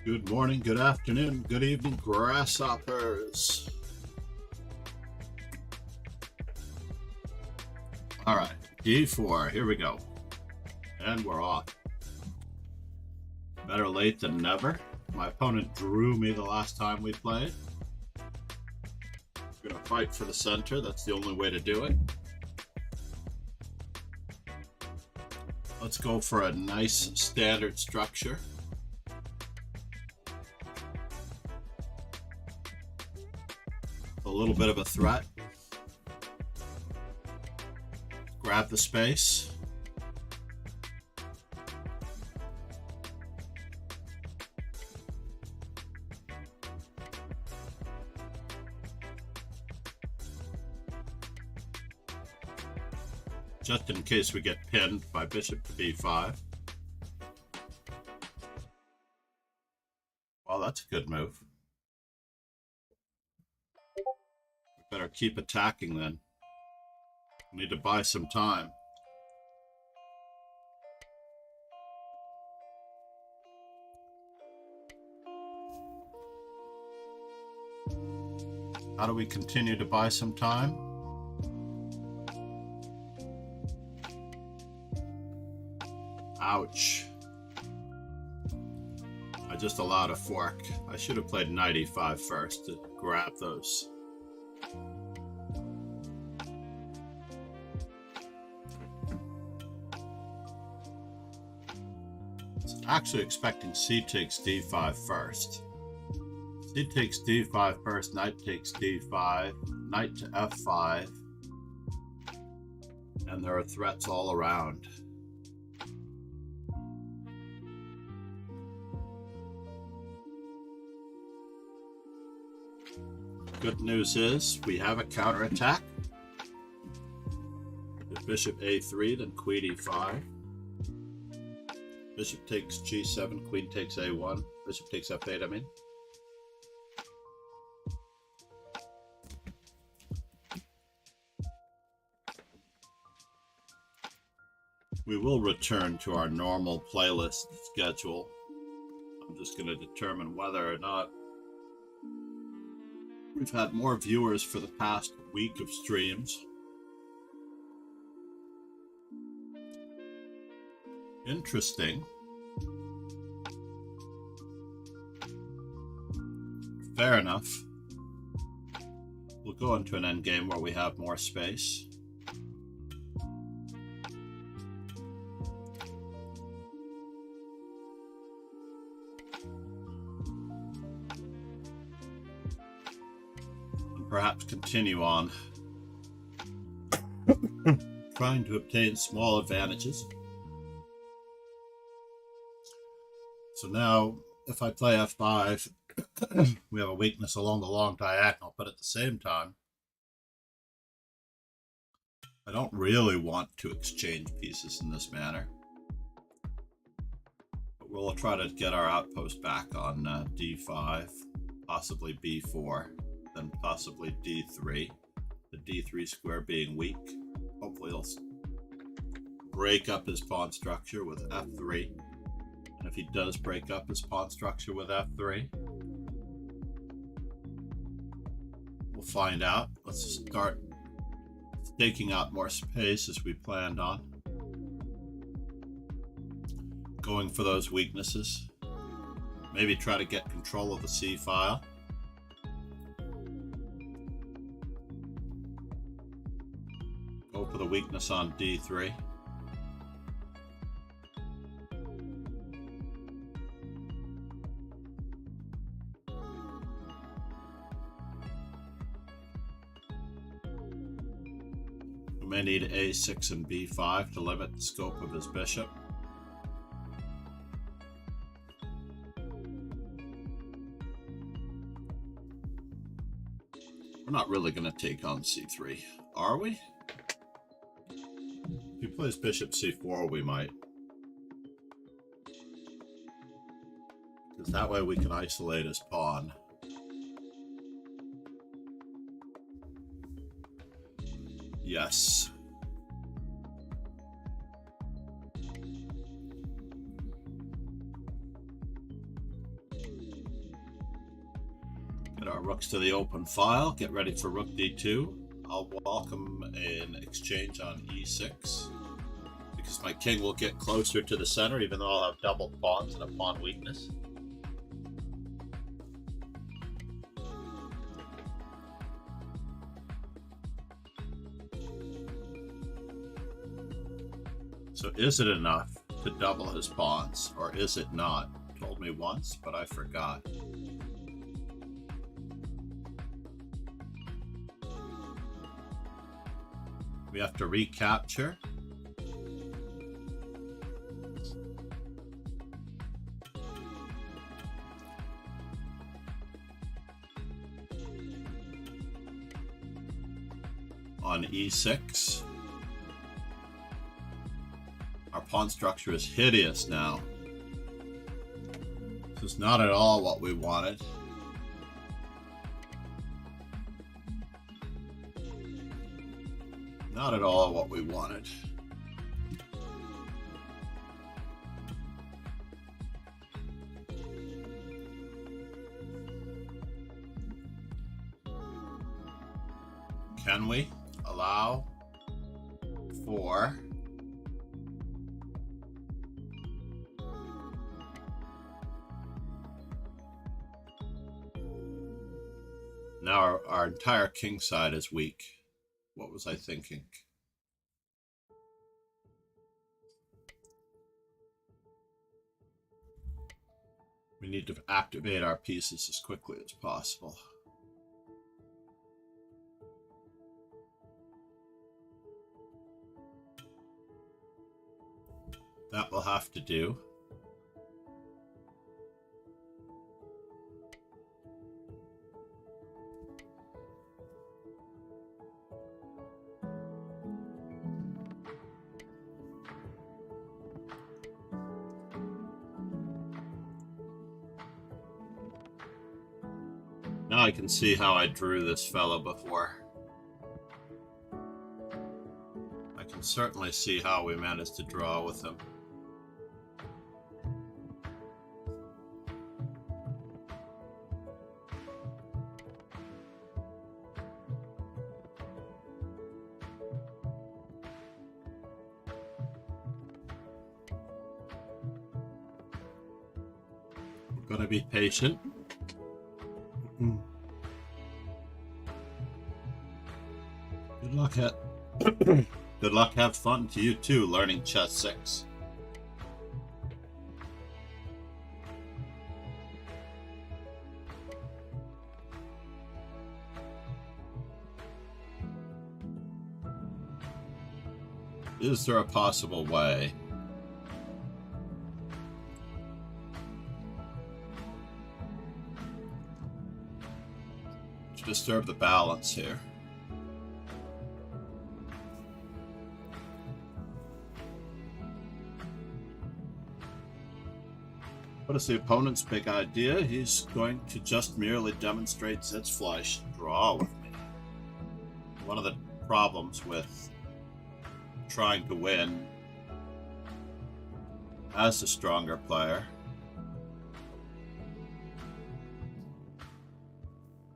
Good morning, good afternoon, good evening, grasshoppers. All right, D4, here we go. And we're off. Better late than never. My opponent drew me the last time we played. We're gonna fight for the center, that's the only way to do it. Let's go for a nice standard structure. A little bit of a threat. Grab the space. Just in case we get pinned by bishop to b5. Well, that's a good move. Better keep attacking then. Need to buy some time. How do we continue to buy some time? Ouch. I just allowed a fork. I should have played knight e5 first to grab those. Actually expecting c takes d5 first. C takes d5 first, knight takes d5, knight to f5, and there are threats all around. Good news is we have a counterattack. If bishop a3, then queen e5. Bishop takes g7, queen takes a1, bishop takes f8, I mean. We will return to our normal playlist schedule. I'm just going to determine whether or not we've had more viewers for the past week of streams. Interesting. Fair enough. We'll go into an endgame where we have more space. And perhaps continue on trying to obtain small advantages. So now, if I play f5, we have a weakness along the long diagonal, but at the same time, I don't really want to exchange pieces in this manner. But we'll try to get our outpost back on d5, possibly b4, then possibly d3. The d3 square being weak. Hopefully he'll break up his pawn structure with f3. And if he does break up his pawn structure with f3, we'll find out. Let's start staking out more space as we planned on. Going for those weaknesses. Maybe try to get control of the C file. Go for the weakness on d3. We may need a6 and b5 to limit the scope of his bishop. We're not really going to take on c3, are we? If he plays bishop c4, we might. Because that way we can isolate his pawn. Yes. Get our rooks to the open file. Get ready for rook d2. I'll welcome an exchange on e6 because my king will get closer to the center, even though I'll have double pawns and a pawn weakness. So is it enough to double his pawns, or is it not? Told me once, but I forgot. We have to recapture. On e6. Our pawn structure is hideous now. This is not at all what we wanted. Not at all what we wanted. Can we allow for now our entire king side is weak. What was I thinking? We need to activate our pieces as quickly as possible. That will have to do. Now I can see how I drew this fellow before. I can certainly see how we managed to draw with him. We're going to be patient. Good luck, good luck, have fun to you too, learning chess 6. Is there a possible way to disturb the balance here? What is the opponent's big idea? He's going to just merely demonstrate Sitzfleisch draw with me. One of the problems with trying to win as a stronger player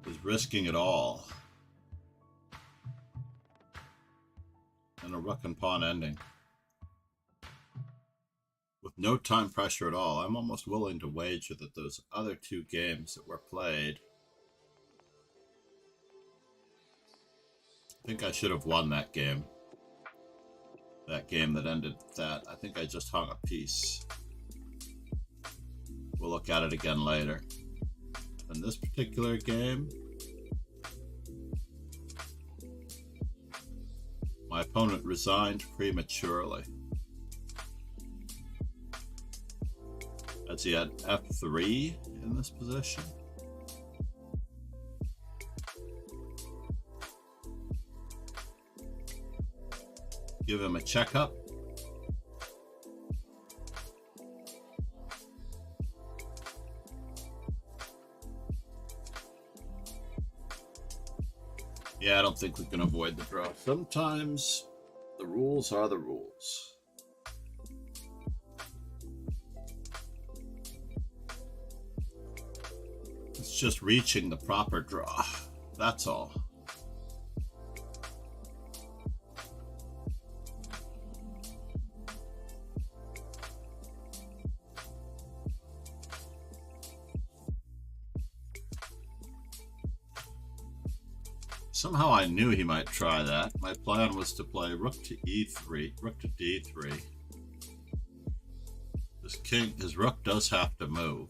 is risking it all and a rook and pawn ending. With no time pressure at all, I'm almost willing to wager that those other two games that were played, I think I should have won that game. That game that ended that. I think I just hung a piece. We'll look at it again later. In this particular game, My opponent resigned prematurely, as he had f3 in this position. Give him a checkup. Yeah, I don't think we can avoid the draw. Sometimes the rules are the rules. It's just reaching the proper draw. That's all. Somehow I knew he might try that. My plan was to play rook to e3, rook to d3. His rook does have to move.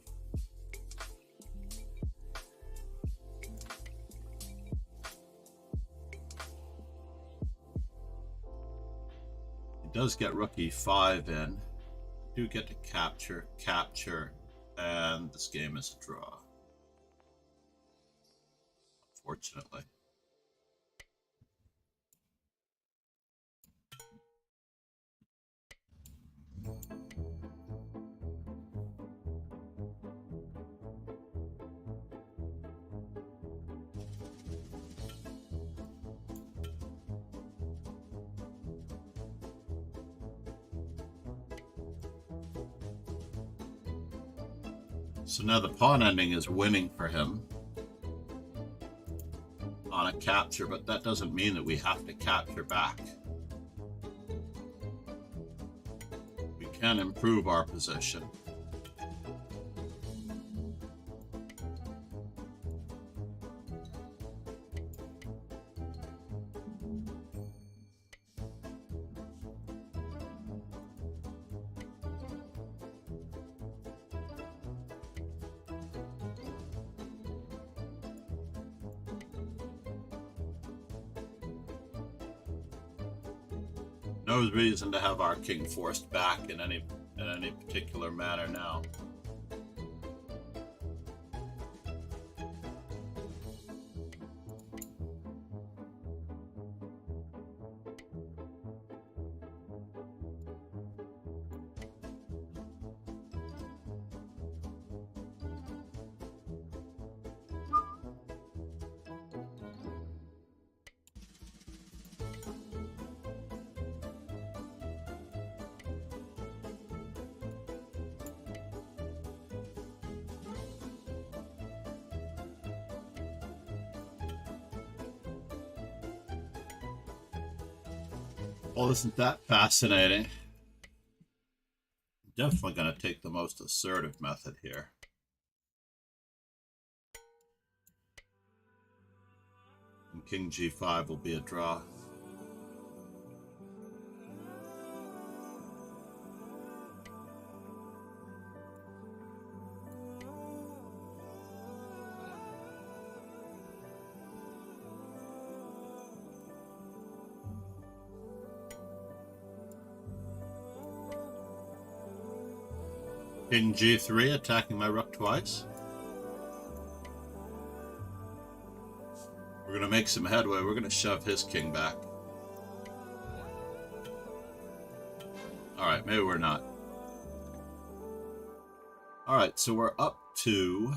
He does get rook e5 in. Do get to capture, and this game is a draw. Unfortunately. So now the pawn ending is winning for him on a capture, but that doesn't mean that we have to capture back. We can improve our position. No reason to have our king forced back in any particular manner now. Well, isn't that fascinating? Definitely going to take the most assertive method here. And king g5 will be a draw. King g3, attacking my rook twice. We're going to make some headway. We're going to shove his king back. Alright, maybe we're not. Alright, so we're up to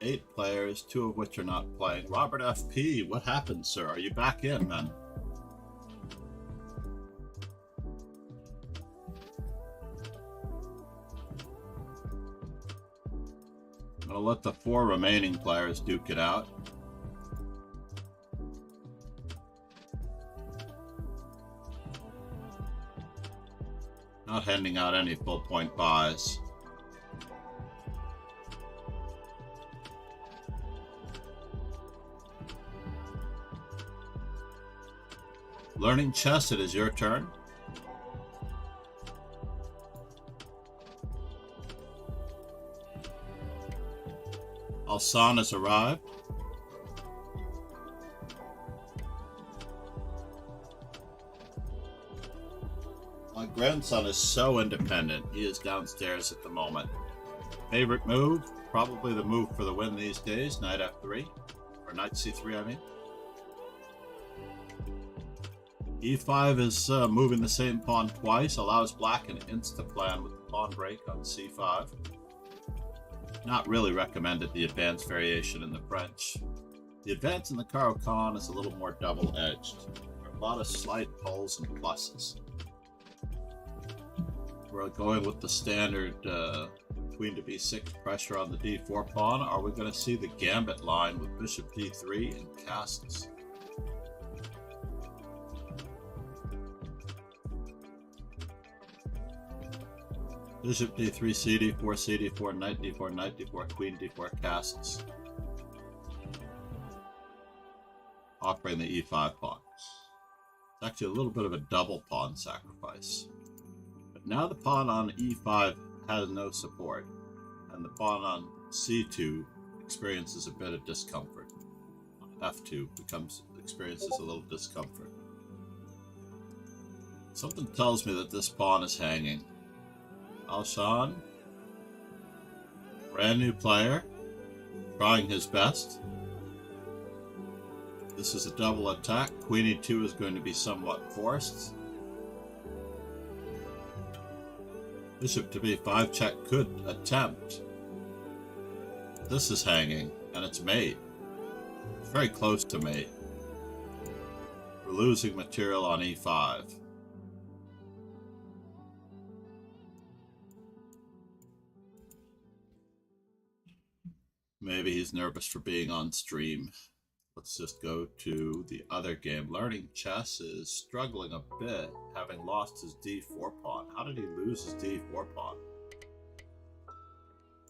8 players, 2 of which are not playing. Robert FP, what happened, sir? Are you back in, then? I'm going to let the 4 remaining players duke it out. Not handing out any full point buys. Learning chess, it is your turn. Alsan has arrived. grandson is so independent. He is downstairs at the moment. Favorite move? Probably the move for the win these days. Knight f3. Or knight c3, I mean. e5 is moving the same pawn twice. Allows black an insta-plan with the pawn break on c5. Not really recommended, the advanced variation in the French. The advance in the Caro-Kann is a little more double-edged. There are a lot of slight pulls and pluses. We're going with the standard queen to b6 pressure on the d4 pawn. Are we going to see the gambit line with bishop d3 and castles? Bishop d3, cd4, cd4, knight d4, knight d4, queen d4, castles. Offering the e5 pawn. It's actually a little bit of a double pawn sacrifice. But now the pawn on e5 has no support, and the pawn on c2 experiences a bit of discomfort. f2 experiences a little discomfort. Something tells me that this pawn is hanging. Alshan, brand new player, trying his best. This is a double attack. Queen e2 is going to be somewhat forced. Bishop to b5 check could attempt. This is hanging, and it's mate. It's very close to mate. We're losing material on e5. Maybe he's nervous for being on stream. Let's just go to the other game. Learning chess is struggling a bit, having lost his d4 pawn. How did he lose his d4 pawn?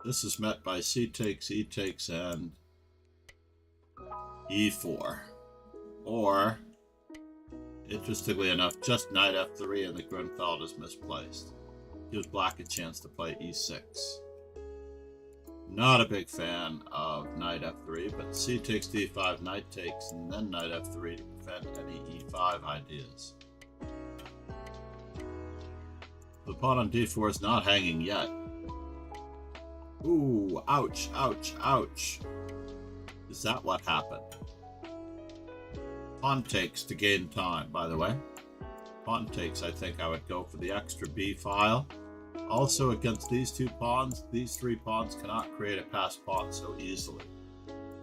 This is met by c takes, e takes, and e4. Or, interestingly enough, just knight f3 and the Grunfeld is misplaced. Gives black a chance to play e6. Not a big fan of knight f3, but c takes d5, knight takes, and then knight f3 to prevent any e5 ideas. The pawn on d4 is not hanging yet. Ooh, ouch, ouch, ouch. Is that what happened? Pawn takes to gain time, by the way. Pawn takes, I think I would go for the extra b file. Also, against these two pawns, these three pawns cannot create a passed pawn so easily.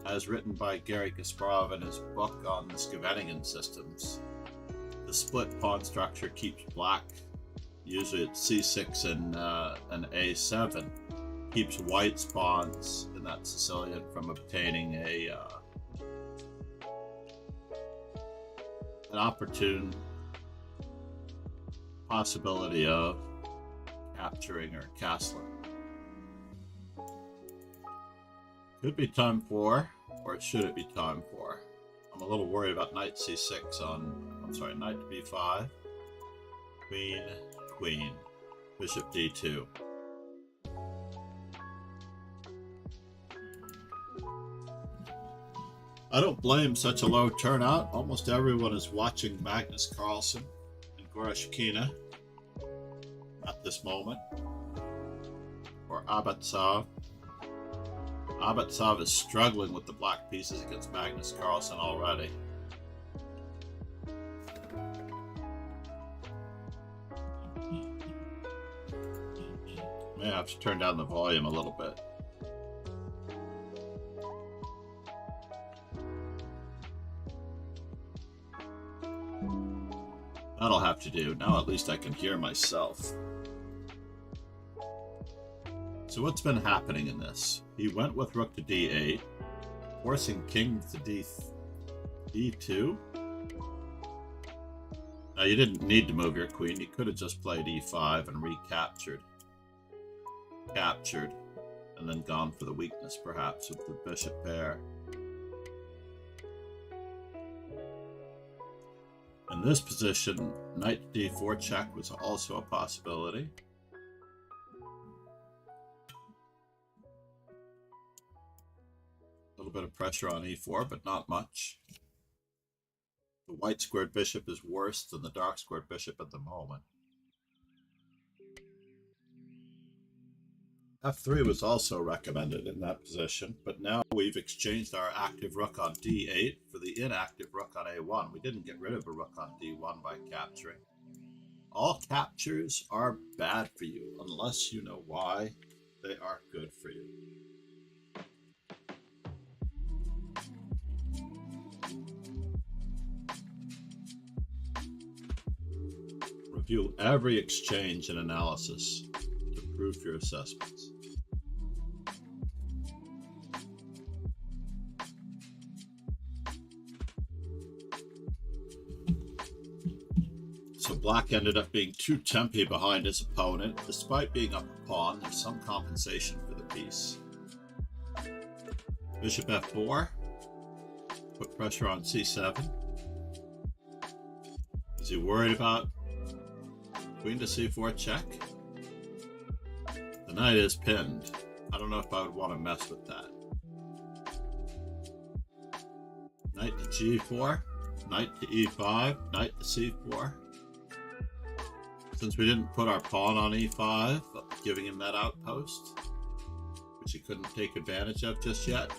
As written by Garry Kasparov in his book on the Scheveningen systems, the split pawn structure keeps black, usually at c6 and a7, keeps white's pawns in that Sicilian from obtaining an opportune possibility of capturing or castling. Could be time 4, or should it be time 4? I'm a little worried about knight c6 knight to b5, queen, queen, bishop d2. I don't blame such a low turnout. Almost everyone is watching Magnus Carlsen and Gorashkina at this moment, or Abatsov. Abatsov is struggling with the black pieces against Magnus Carlsen already. May have to turn down the volume a little bit. That'll have to do. Now at least I can hear myself. So what's been happening in this? He went with rook to d8, forcing king to d2. Now you didn't need to move your queen. You could have just played e5 and recaptured. Captured, and then gone for the weakness perhaps with the bishop pair. In this position, knight d4 check was also a possibility. A little bit of pressure on e4, but not much. The white squared bishop is worse than the dark squared bishop at the moment. f3 was also recommended in that position, but now we've exchanged our active rook on d8 for the inactive rook on a1. We didn't get rid of a rook on d1 by capturing. All captures are bad for you unless you know why they are good for you. Review every exchange and analysis to prove your assessments. So black ended up being too tempe behind his opponent. Despite being up a pawn, there's some compensation for the piece. Bishop f4. Put pressure on c7. Is he worried about queen to c4 check? The knight is pinned. I don't know if I would want to mess with that. Knight to g4. Knight to e5. Knight to c4. Since we didn't put our pawn on e5, giving him that outpost, which he couldn't take advantage of just yet.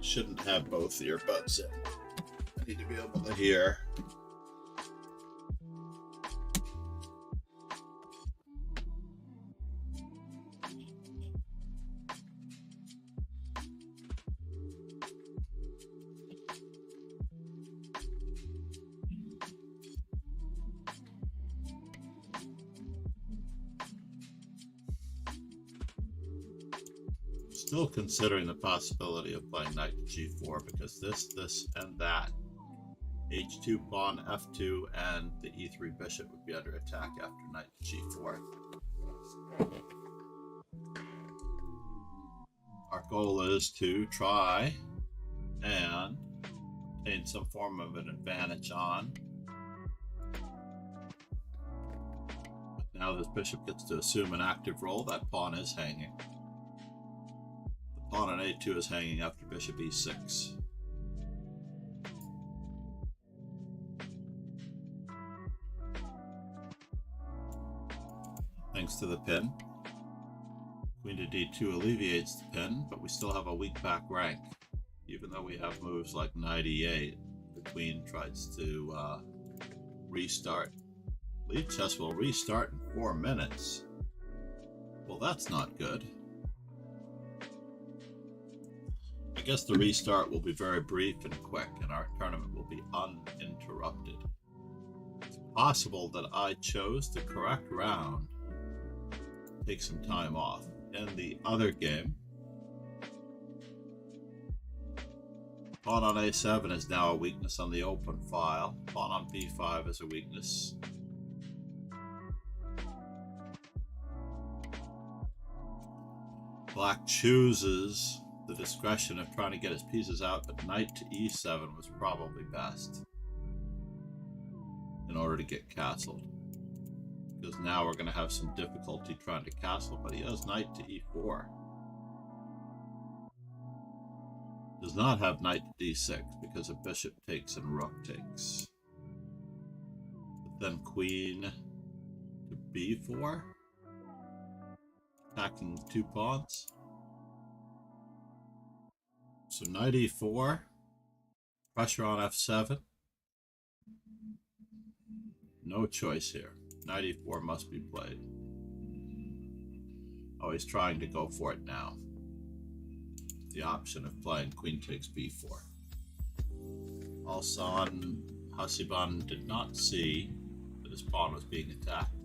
Shouldn't have both earbuds in. I need to be able to hear. Still considering the possibility of playing knight to g4 because this, and that. h2 pawn, f2, and the e3 bishop would be under attack after knight to g4. Our goal is to try and obtain some form of an advantage on. But now this bishop gets to assume an active role. That pawn is hanging. Pawn on a2 is hanging after bishop e6. Thanks to the pin. Queen to d2 alleviates the pin, but we still have a weak back rank. Even though we have moves like knight e8, the queen tries to restart. Lead chess will restart in 4 minutes. Well, that's not good. I guess the restart will be very brief and quick, and our tournament will be uninterrupted. It's possible that I chose the correct round to take some time off. In the other game, pawn on a7 is now a weakness on the open file. Pawn on b5 is a weakness. Black chooses the discretion of trying to get his pieces out, but knight to e7 was probably best in order to get castled. Because now we're going to have some difficulty trying to castle, but he has knight to e4. Does not have knight to d6 because a bishop takes and rook takes. But then queen to b4, attacking 2 pawns. So knight e4, pressure on f7. No choice here. Knight e4 must be played. Oh, he's trying to go for it now. The option of playing queen takes b4. Alsan Hasiban did not see that his pawn was being attacked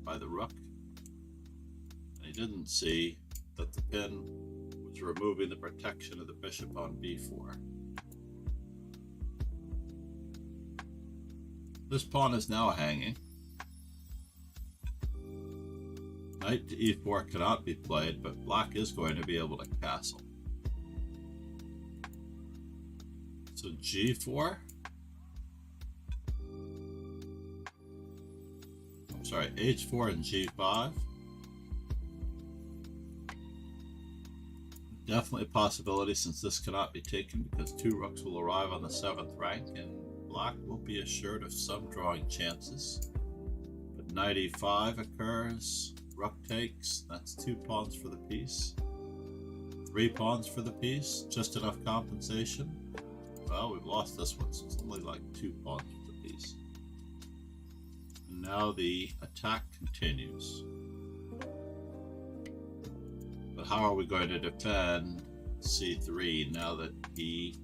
by the rook. And he didn't see that the pin was removing the protection of the bishop on b4. This pawn is now hanging. Knight to e4 cannot be played, but black is going to be able to castle. So g4. I'm sorry, h4 and g5. Definitely a possibility since this cannot be taken because 2 rooks will arrive on the 7th rank and black will be assured of some drawing chances, but knight e5 occurs. Rook takes. That's 2 pawns for the piece. 3 pawns for the piece. Just enough compensation. Well, we've lost this one, so it's only like 2 pawns for the piece. And now the attack continues. But how are we going to defend c3 now that he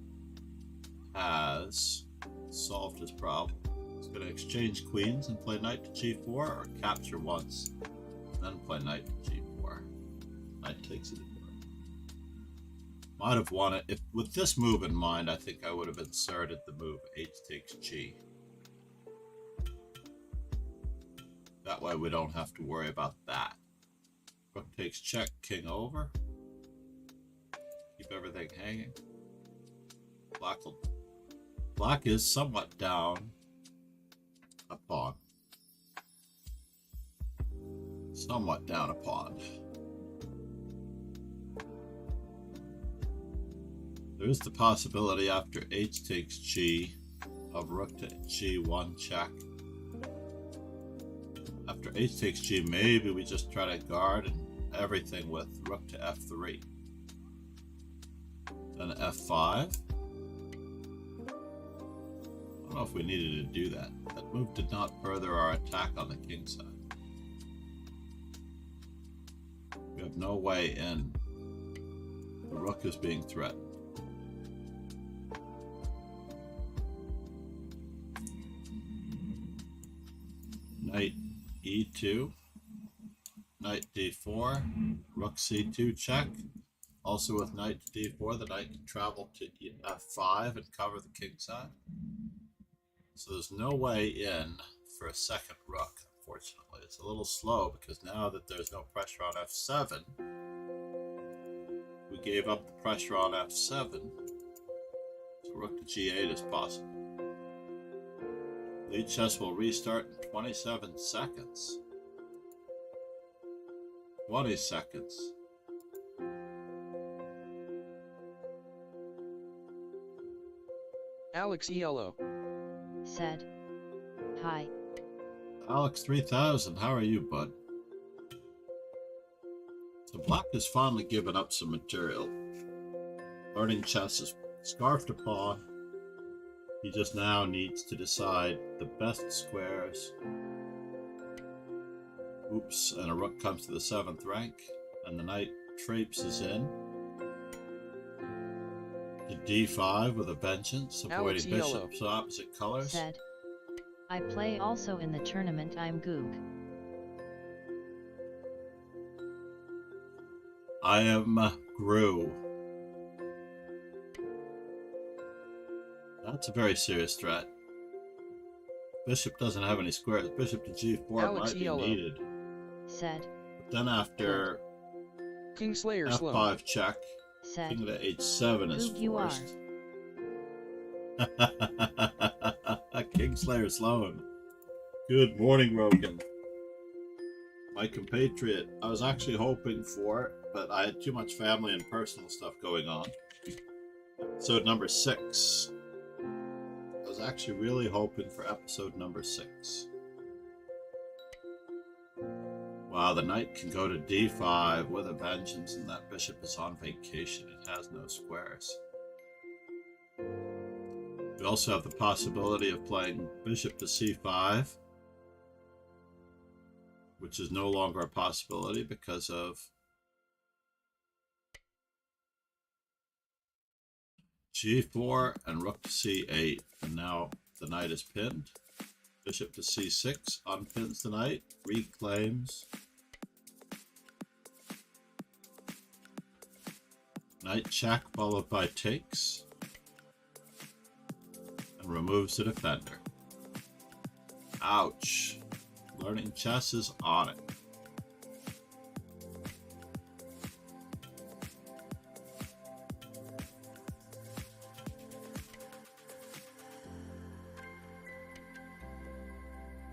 has solved his problem? He's going to exchange queens and play knight to g4, or capture once, and then play knight to g4. Knight takes it. Might have won it. If with this move in mind, I think I would have inserted the move h takes g. That way we don't have to worry about that. Rook takes check, king over. Keep everything hanging. Black is somewhat down a pawn. Somewhat down a pawn. There is the possibility after h takes g of rook to g1 check. After h takes g, maybe we just try to guard and everything with rook to f3. Then f5. I don't know if we needed to do that. That move did not further our attack on the king side. We have no way in. The rook is being threatened. Knight e2, knight d4, rook c2 check. Also with knight to d4, the knight can travel to f5 and cover the king side. So there's no way in for a second rook, unfortunately. It's a little slow because now that there's no pressure on f7, we gave up the pressure on f7, so rook to g8 is possible. Lead chess will restart in 27 seconds. 20 seconds. Alex ELO said, "Hi." Alex 3000, how are you, bud? So Black has finally given up some material. Learning chess is scarfed a pawn. He just now needs to decide the best squares. Oops, and a rook comes to the 7th rank, and the knight traipses in to d5 with a vengeance, avoiding bishops of opposite colors. Said, "I play also in the tournament. I'm Goog." I am Gru. That's a very serious threat. Bishop doesn't have any squares. Bishop to g4 Alex might be ELO needed. Said, But then after Kingslayer f5 Sloan check, said, king to h7 is Goog you are. forced. Kingslayer Sloan. Good morning, Rogan. My compatriot. I was actually hoping for it, but I had too much family and personal stuff going on. Episode number 6. I was actually really hoping for episode number 6. Wow, the knight can go to d5 with a vengeance, and that bishop is on vacation. It has no squares. We also have the possibility of playing bishop to c5, which is no longer a possibility because of g4 and rook to c8. And now the knight is pinned. Bishop to c6 unpins the knight, reclaims. Knight check followed by takes. And removes the defender. Ouch. Learning chess is on it.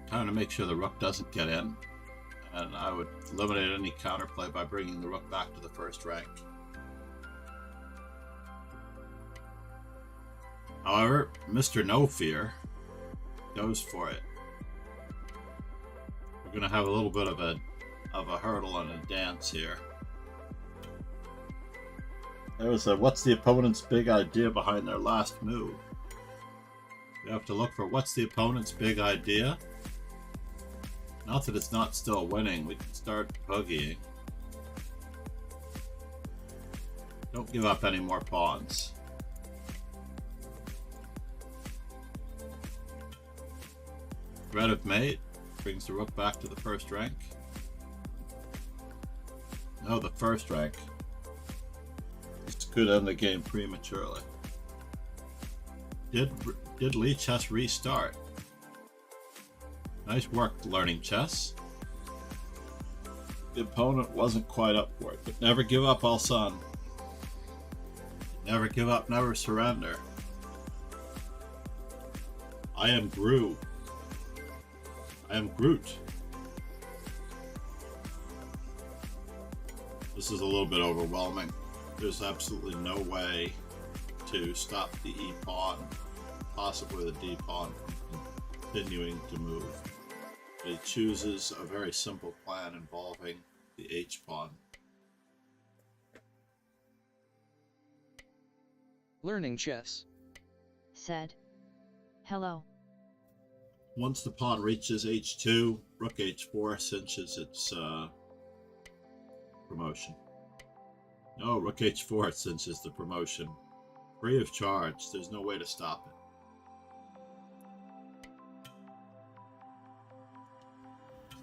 Trying to make sure the rook doesn't get in. And I would eliminate any counterplay by bringing the rook back to the 1st rank. However, Mr. No Fear goes for it. We're gonna have a little bit of a hurdle and a dance here. There was a what's the opponent's big idea behind their last move? We have to look for what's the opponent's big idea. Not that it's not still winning, we can start boogieing. Don't give up any more pawns. Threat of mate brings the rook back to the first rank. No, the first rank. This could end the game prematurely. Did Lee chess restart? Nice work learning chess. The opponent wasn't quite up for it, but never give up, Al-San. Never give up, never surrender. I am Gru. I am Groot. This is a little bit overwhelming. There's absolutely no way to stop the E pawn, possibly the D pawn, from continuing to move. But he chooses a very simple plan involving the H pawn. Learning chess. Said. Hello. Once the pawn reaches H2, rook H4 cinches its promotion. No, rook H4 cinches the promotion. Free of charge, there's no way to stop it.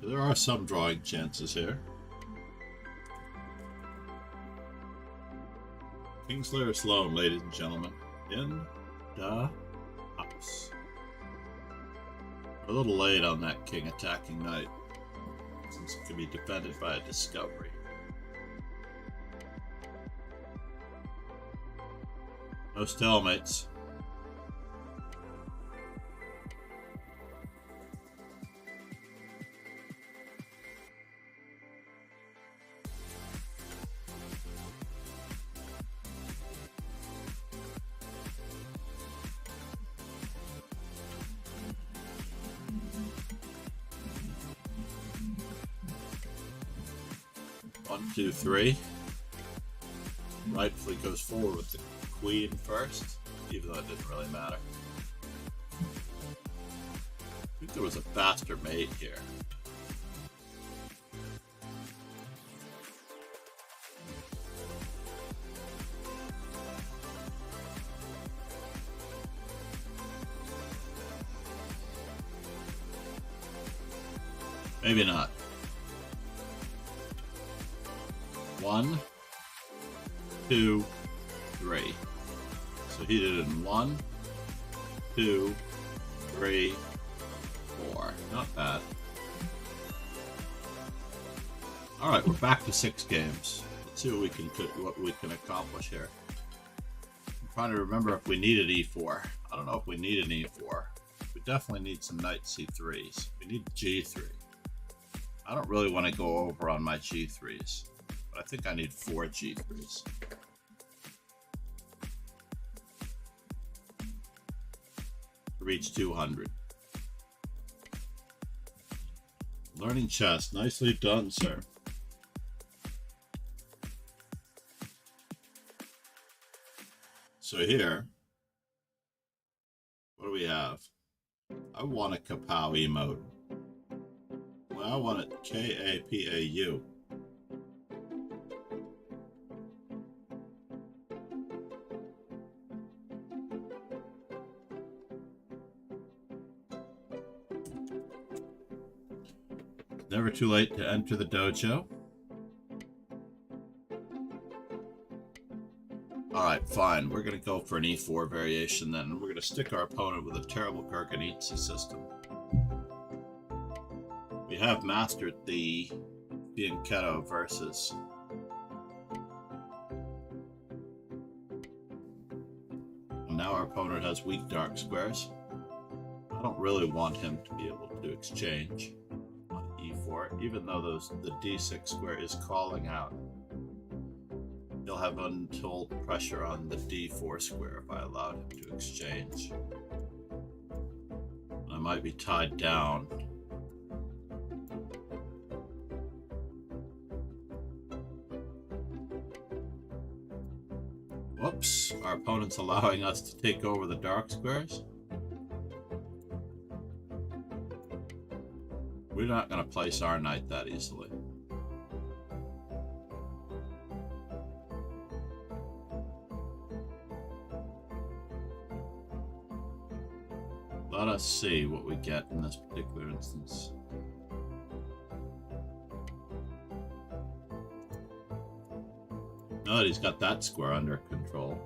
So there are some drawing chances here. Kingslayer Sloan, ladies and gentlemen, in the house. A little late on that king attacking knight, since it can be defended by a discovery. No stalemates. One, two, three. Rightfully goes forward with the queen first, even though it didn't really matter. I think there was a faster mate here. Maybe not. 1, 2, 3. So he did it in 1, 2, 3, 4. Not bad. All right, we're back to 6 games. Let's see what we can accomplish here. I'm trying to remember if we need an E4. I don't know if we need an E4. We definitely need some knight C3s. We need G3. I don't really want to go over on my G3s. I think I need 4 G3s. To reach 200. Learning chess. Nicely done, sir. So here, what do we have? I want a Kapow emote. Well, I want it K-A-P-A-U. Never too late to enter the dojo. Alright, fine. We're going to go for an E4 variation then. We're going to stick our opponent with a terrible Kurganidze system. We have mastered the Fianchetto versus. And now our opponent has weak dark squares. I don't really want him to be able to exchange on E4, even though the D6 square is calling out. He'll have untold pressure on the D4 square if I allowed him to exchange. I might be tied down Whoops, our opponent's allowing us to take over the dark squares. We're not going to place our knight that easily. Let us see what we get in this particular instance. Now that he's got that square under control,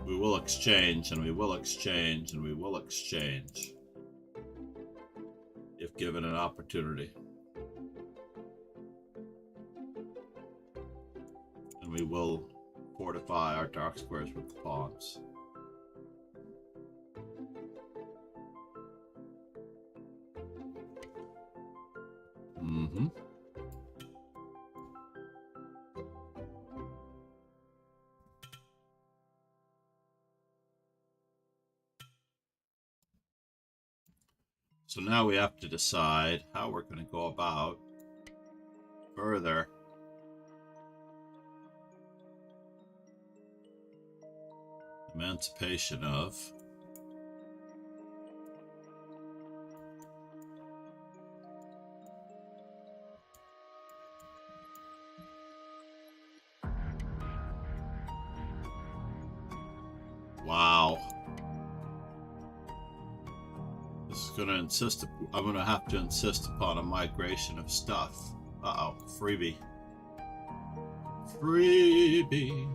we will exchange, and we will exchange, and we will exchange if given an opportunity. And we will fortify our dark squares with the pawns. Mm-hmm. So now we have to decide how we're going to go about further emancipation of wow. This is going to insist, I'm going to have to insist upon a migration of stuff. Uh-oh, freebie. Freebie.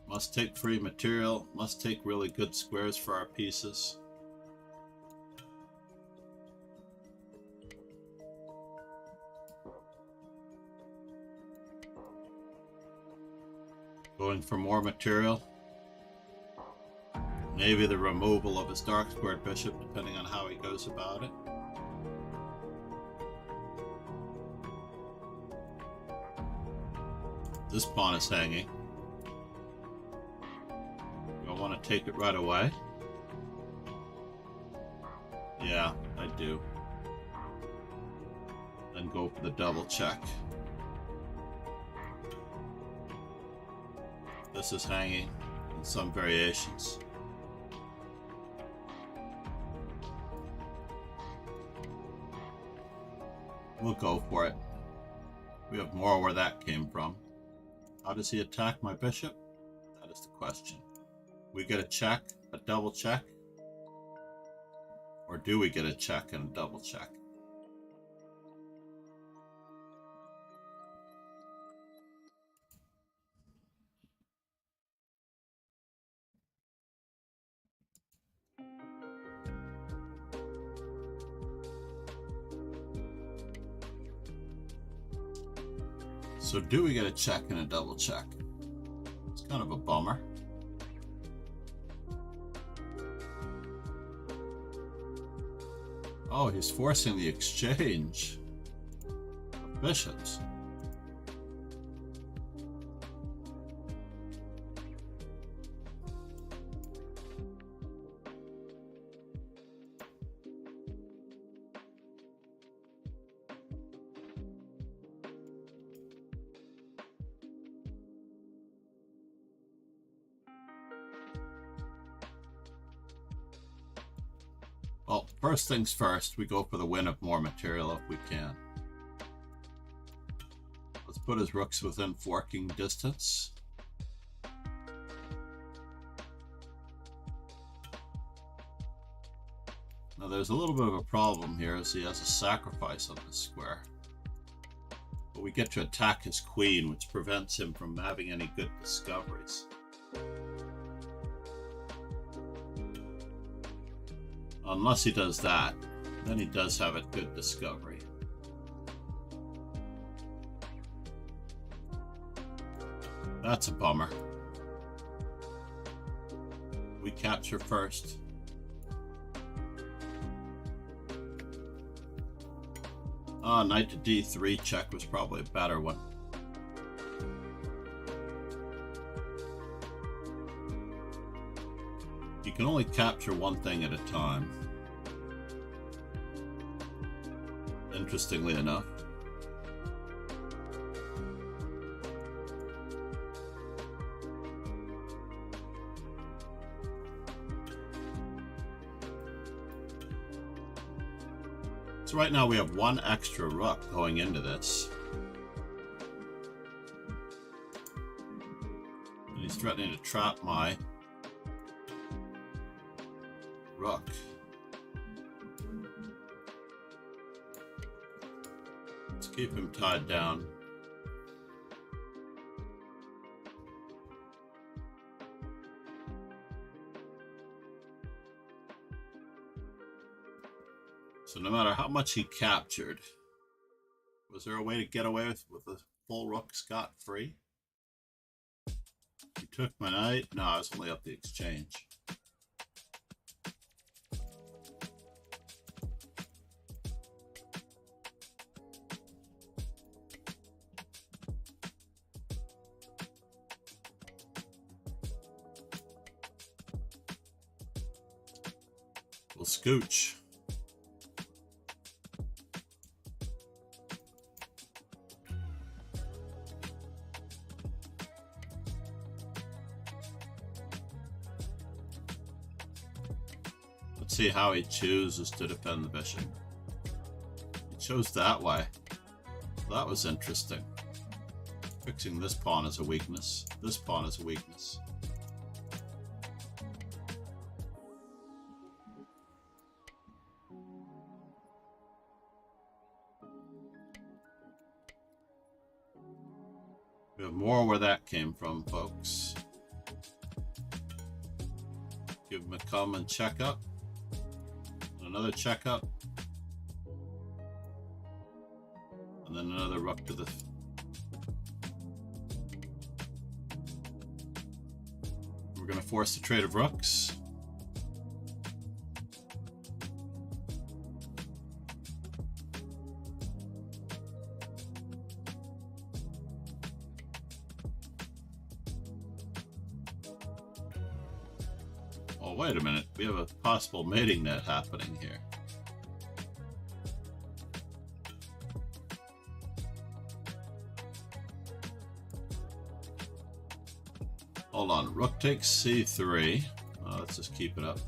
Must take free material, must take really good squares for our pieces. Going for more material. Maybe the removal of his dark squared bishop, depending on how he goes about it. This pawn is hanging. Do I want to take it right away? Yeah, I do. Then go for the double check. This is hanging in some variations. We'll go for it. We have more where that came from. How does he attack my bishop? That is the question. We get a check, a double check? Or do we get a check and a double check? So do we get a check and a double check? It's kind of a bummer. Oh, he's forcing the exchange of bishops. Well, first things first, we go for the win of more material if we can. Let's put his rooks within forking distance. Now there's a little bit of a problem here as he has a sacrifice on this square. But we get to attack his queen, which prevents him from having any good discoveries. Unless he does that, then he does have a good discovery. That's a bummer. We capture first. Knight to d3 check was probably a better one. You can only capture one thing at a time. And interestingly enough. So right now we have one extra rook going into this. And he's threatening to trap my rook. Let's keep him tied down. So no matter how much he captured, was there a way to get away with a full rook scot-free? He took my knight. No, I was only up the exchange. We'll scooch. Let's see how he chooses to defend the bishop. He chose that way. That was interesting. Fixing this pawn is a weakness. This pawn is a weakness. We have more where that came from, folks. Give him a common checkup. Another checkup. And then another rook to the... We're going to force the trade of rooks. Oh, wait a minute. We have a possible mating net happening here. Hold on. Rook takes c3. Let's just keep it up.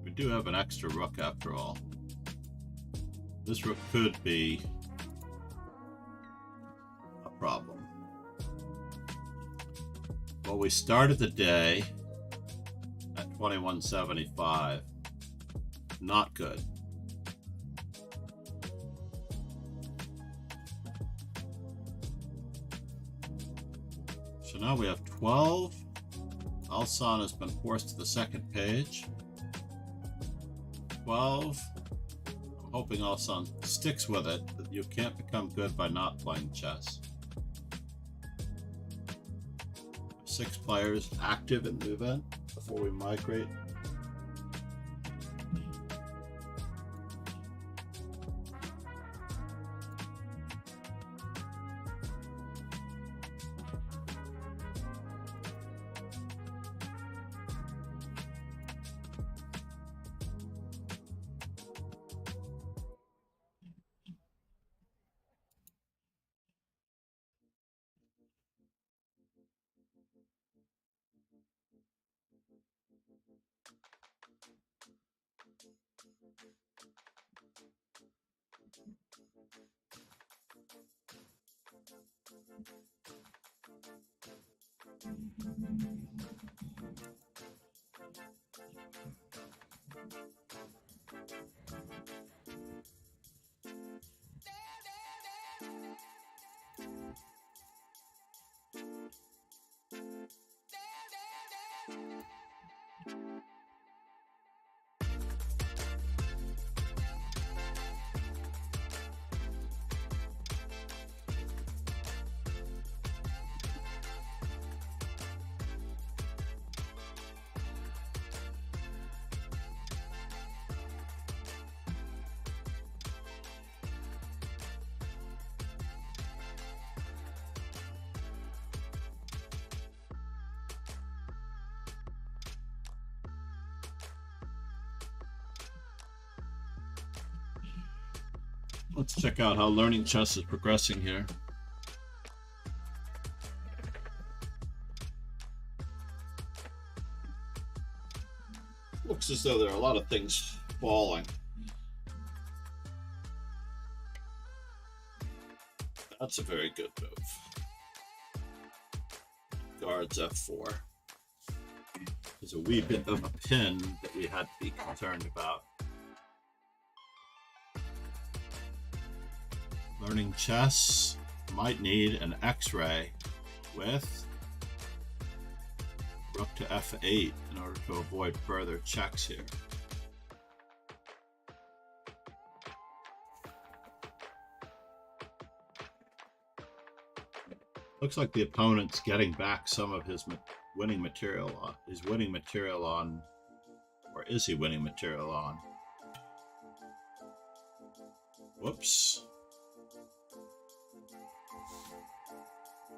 We do have an extra rook after all. This rook could be problem. Well, we started the day at 2175. Not good. So now we have 12. Alsan has been forced to the second page. 12. I'm hoping Alsan sticks with it, that you can't become good by not playing chess. 6 players active in the event before we migrate. Let's check out how learning chess is progressing here. Looks as though there are a lot of things falling. That's a very good move. Guards f4. There's a wee bit of a pin that we had to be concerned about. Learning chess might need an X-ray with rook to f8 in order to avoid further checks here. Looks like the opponent's getting back some of his winning material on. He's winning material on, or is he winning material on? Whoops.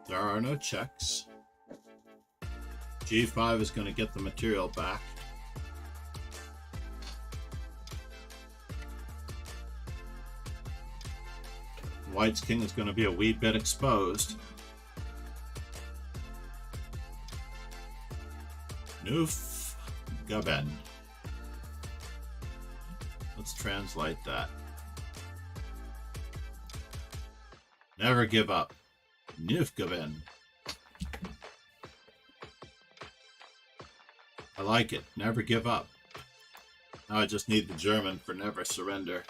There are no checks. G5 is going to get the material back. White's king is going to be a wee bit exposed. Noof Gaben. Let's translate that. Never give up. Noof Gaben. I like it. Never give up. Now I just need the German for never surrender.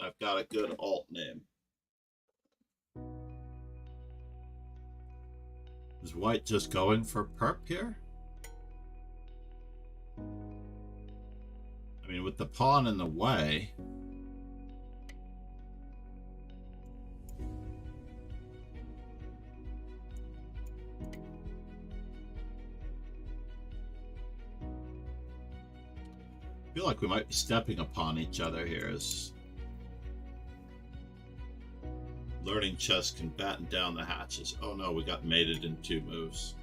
I've got a good alt name. Is White just going for perp here? I mean, with the pawn in the way, I feel like we might be stepping upon each other here as learning chess can batten down the hatches. Oh no, we got mated in 2 moves.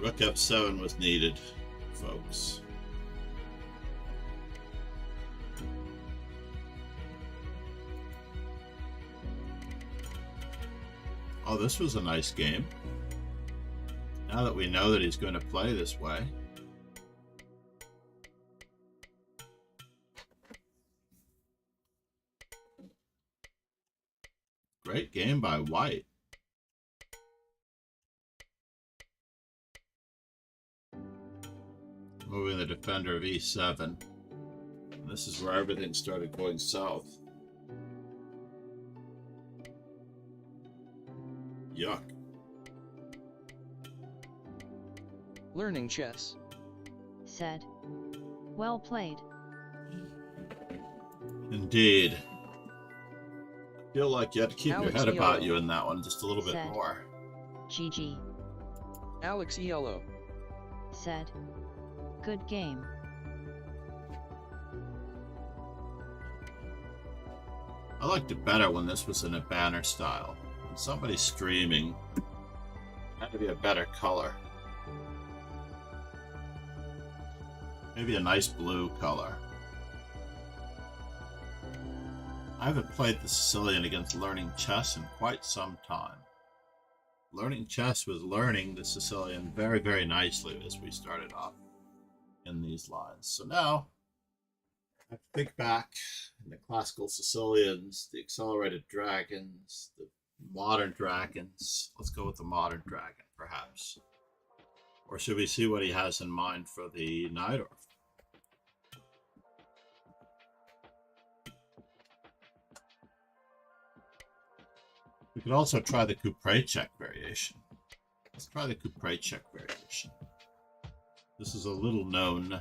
Rook f7 was needed, folks. Oh, this was a nice game. Now that we know that he's going to play this way. Great game by White. Moving the defender of e7. This is where everything started going south. Yuck. Learning chess. Said. Well played. Indeed. I feel like you had to keep your head about Yellow you in that one just a little bit Said. more. GG. Alex Yellow. Said. Good game. I liked it better when this was in a banner style. When somebody's streaming, it had to be a better color. Maybe a nice blue color. I haven't played the Sicilian against Learning Chess in quite some time. Learning Chess was learning the Sicilian very, very nicely as we started off in these lines. So now, I have to think back in the classical Sicilians, the accelerated dragons, the modern dragons. Let's go with the modern dragon, perhaps. Or should we see what he has in mind for the Najdorf? We could also try the Kuprecek variation. Let's try the Kuprecek variation. This is a little known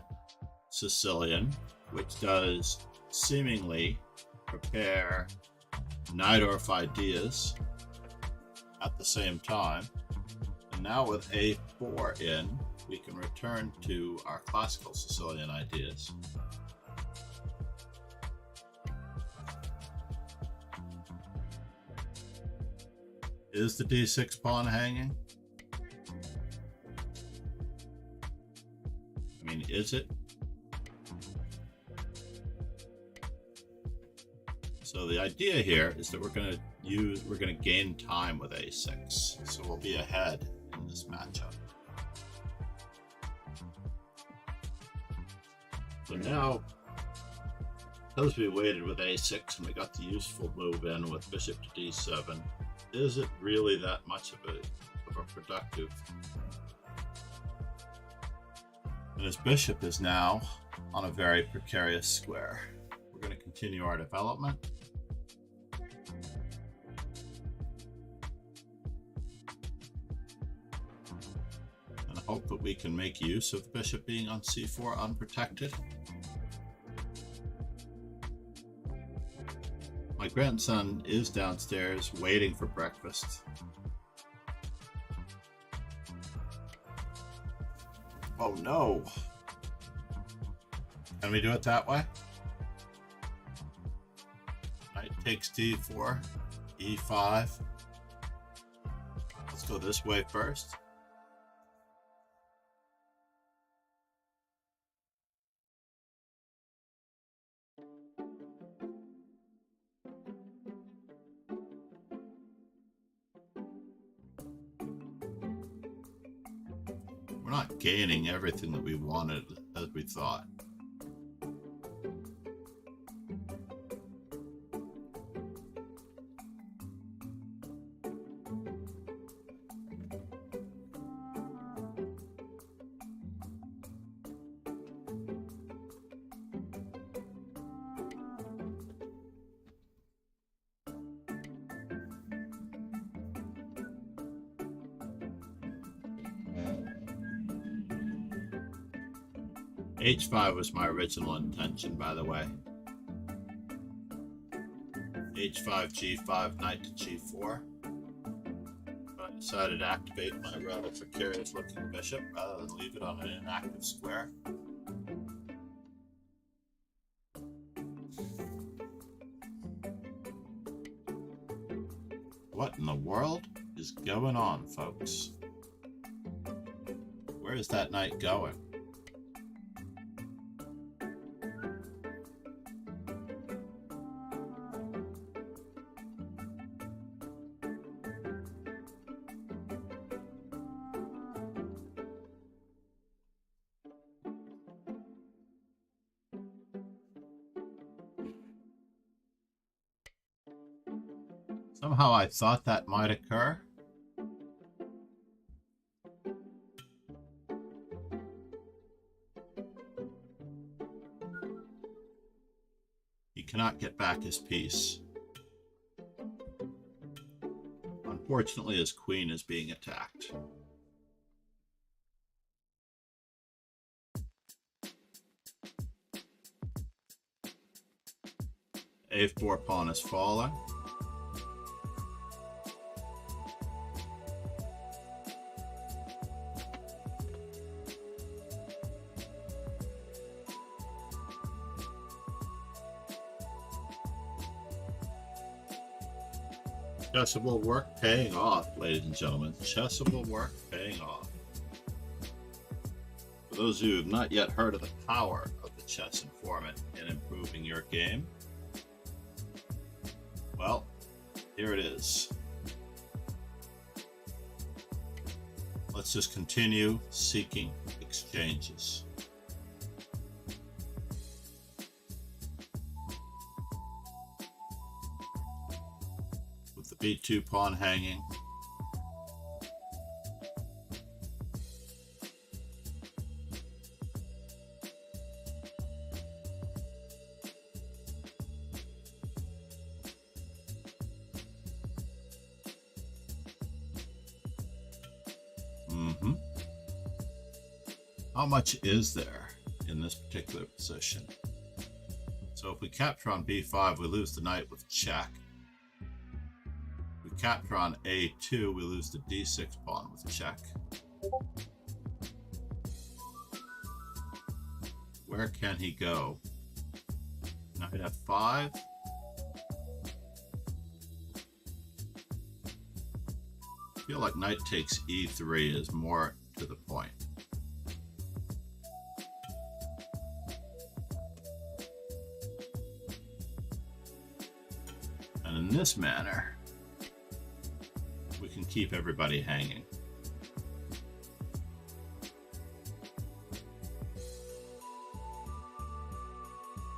Sicilian, which does seemingly prepare Najdorf ideas at the same time. And now with A4 in, we can return to our classical Sicilian ideas. Is the d6 pawn hanging? I mean, is it? So the idea here is that we're going to gain time with a6. So we'll be ahead in this matchup. So now, because we waited with a6 and we got the useful move in with bishop to d7, is it really that much of a productive? And his bishop is now on a very precarious square. We're going to continue our development. And hope that we can make use of the bishop being on c4 unprotected. My grandson is downstairs waiting for breakfast. Oh no! Can we do it that way? Knight takes d4, e5. Let's go this way first. We're not gaining everything that we wanted as we thought. H5 was my original intention, by the way. H5, G5, knight to G4. But I decided to activate my rather precarious looking bishop rather than leave it on an inactive square. What in the world is going on, folks? Where is that knight going? Somehow I thought that might occur. He cannot get back his piece. Unfortunately, his queen is being attacked. A4 pawn is falling. Chessable work paying off, ladies and gentlemen. Chessable work paying off. For those of you who have not yet heard of the power of the chess informant in improving your game, well, here it is. Let's just continue seeking exchanges. B2 pawn hanging. How much is there in this particular position? So if we capture on b5, we lose the knight with check. Capture on a2, we lose the d6 pawn with check. Where can he go? Knight f5. feel like knight takes e3 is more to the point. And in this manner, we can keep everybody hanging.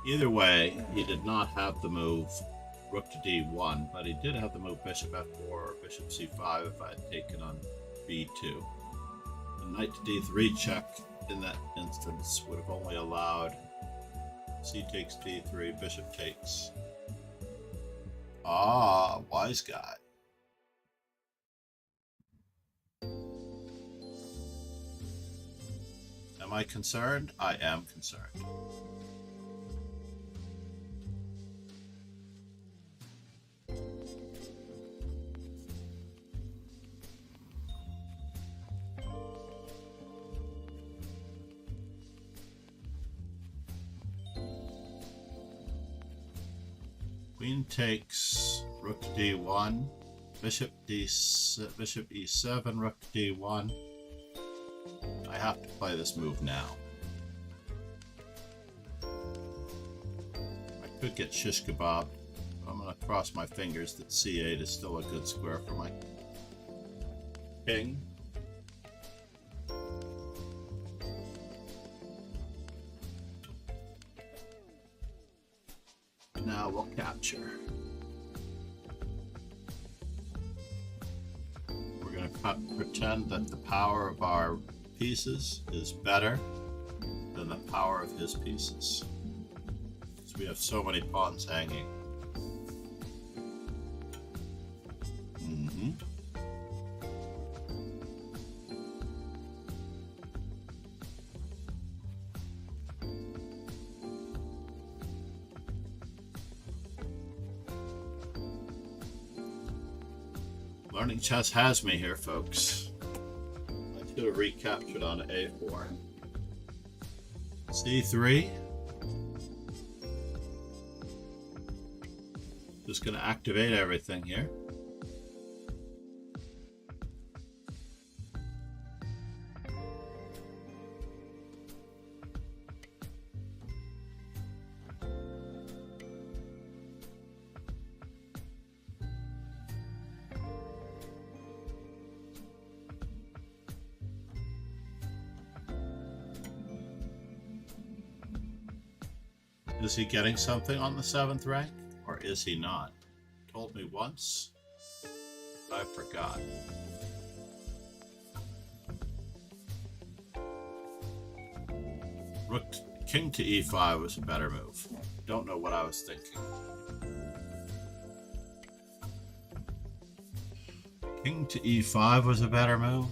Either way, he did not have the move rook to d1, but he did have the move bishop f4 or bishop c5 if I had taken on b2. The knight to d3 check in that instance would have only allowed c takes d3, bishop takes. Ah, wise guy. Am I concerned? I am concerned. Queen takes rook to d1, bishop e7, rook to d1. I have to play this move now. I could get shish kebab. I'm going to cross my fingers that c8 is still a good square for my king. Now we'll capture. We're going to pretend that the power of our pieces is better than the power of his pieces. Because we have so many pawns hanging. Learning chess has me here, folks. I should have recaptured on a4. c3. Just going to activate everything here. Is he getting something on the 7th rank, or is he not? Told me once, I forgot. King to e5 was a better move. Don't know what I was thinking. King to e5 was a better move.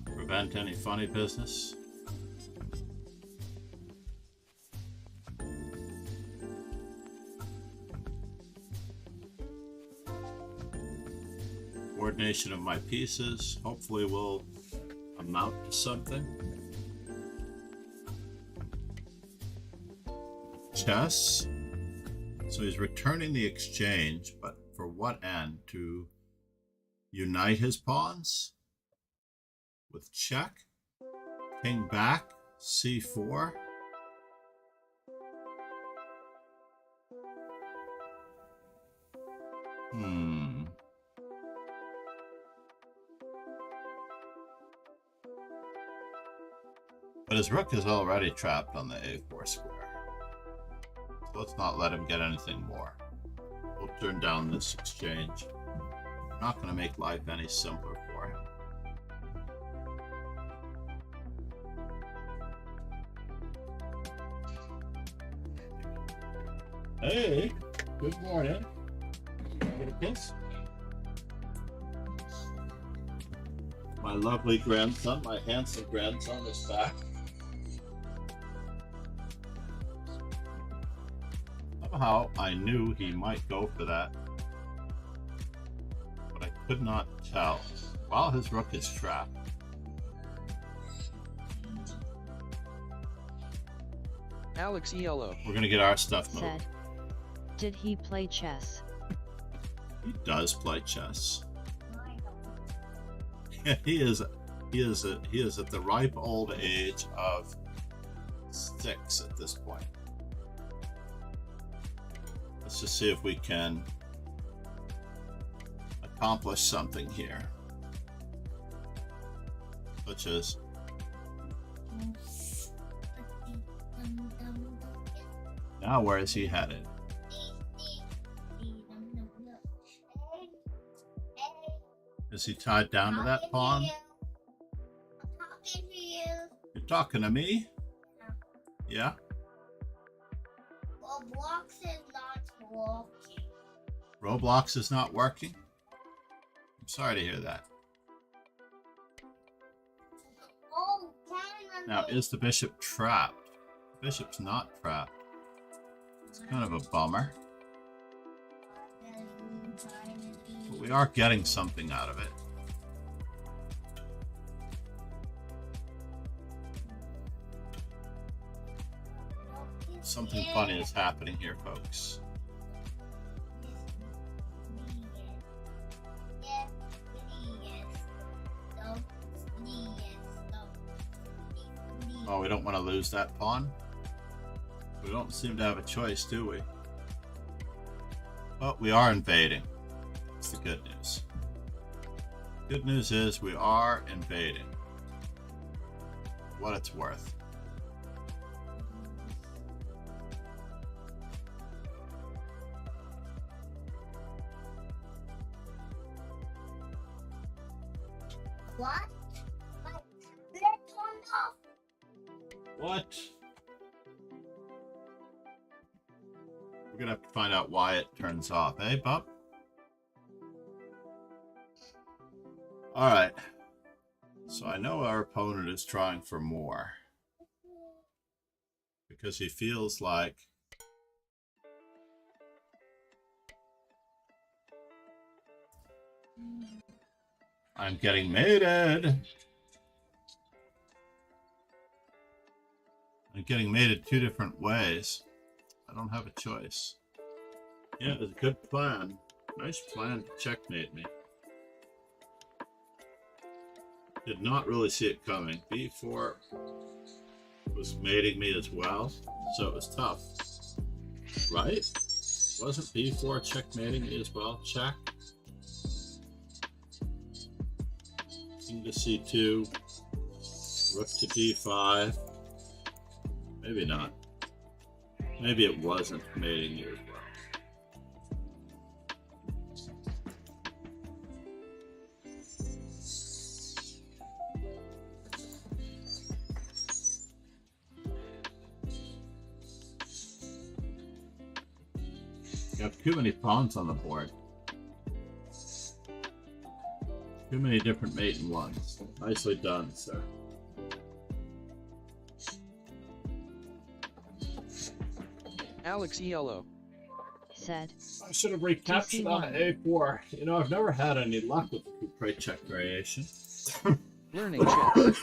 Prevent any funny business. Coordination of my pieces hopefully will amount to something. Chess. So he's returning the exchange, but for what end? To unite his pawns with check, king back, c4. But his rook is already trapped on the a4 square. So let's not let him get anything more. We'll turn down this exchange. We're not going to make life any simpler for him. Hey, good morning. Get a kiss? My lovely grandson, my handsome grandson is back. Somehow I knew he might go for that, but I could not tell. While his rook is trapped. Alex Yellow. We're gonna get our stuff moved. Said, did he play chess? He does play chess. he is at the ripe old age of 6 at this point. Let's just see if we can accomplish something here. Such as now, where is he headed? Is he tied down to that pawn? I'm talking to you. You're talking to me? Yeah? Roblox is not working. Roblox is not working? I'm sorry to hear that. Oh, Now, is the bishop trapped? The bishop's not trapped. It's kind of a bummer. But we are getting something out of it. Something funny is happening here, folks. Oh, we don't want to lose that pawn? We don't seem to have a choice, do we? But we are invading. That's the good news. Good news is we are invading. What it's worth. What? My tablet turned off. What? We're gonna have to find out why it turns off, eh, Bub? Alright. So I know our opponent is trying for more. Because he feels like I'm getting mated. I'm getting mated 2 different ways. I don't have a choice. Yeah, it's a good plan. Nice plan to checkmate me. Did not really see it coming. B4 was mating me as well, so it was tough. Right? Wasn't B4 checkmating me as well? Check. King to C2. Rook to D5. Maybe not. Maybe it wasn't mating me as well. You have too many pawns on the board. Too many different mating ones. Nicely done, sir. Alex Yellow. Said. I should have recaptured on A4. You know, I've never had any luck with the coup check variation. Learning chess.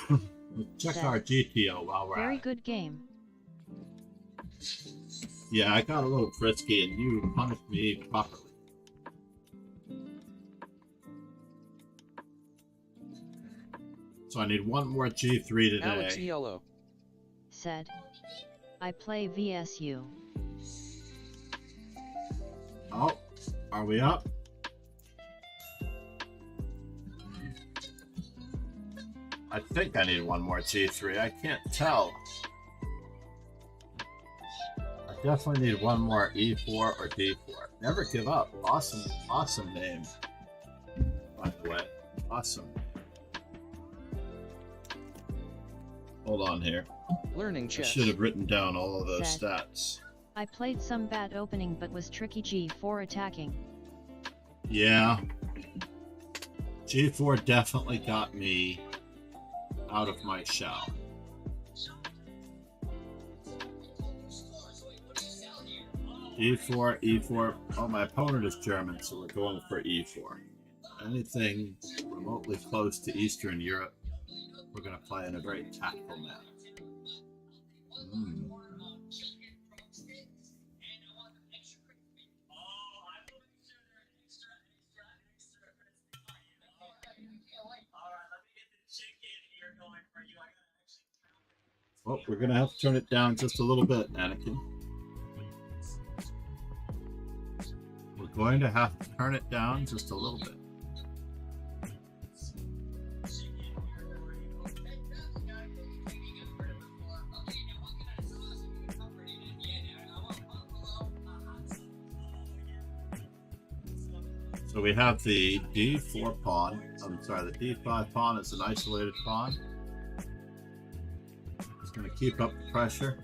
Check our GTO while we're Very at it. good game. Yeah, I got a little frisky and you punished me properly. So I need one more G3 today. Alex Yellow. Said. I play VSU. Oh, are we up? I think I need one more G3. I can't tell. I definitely need one more E4 or D4. Never give up. Awesome, awesome name. By the way, awesome. Hold on here. Learning I chess. should have written down all of those Said. stats. I played some bad opening but was tricky G4 attacking. Yeah. G4 definitely got me out of my shell. E4, E4. Oh, my opponent is German, so we're going for E4. Anything remotely close to Eastern Europe, we're going to play in a very tactful manner. Oh, we're gonna have to turn it down just a little bit, Anakin. We're going to have to turn it down just a little bit. So we have the D4 pawn. I'm sorry, the D5 pawn is an isolated pawn. It's going to keep up the pressure.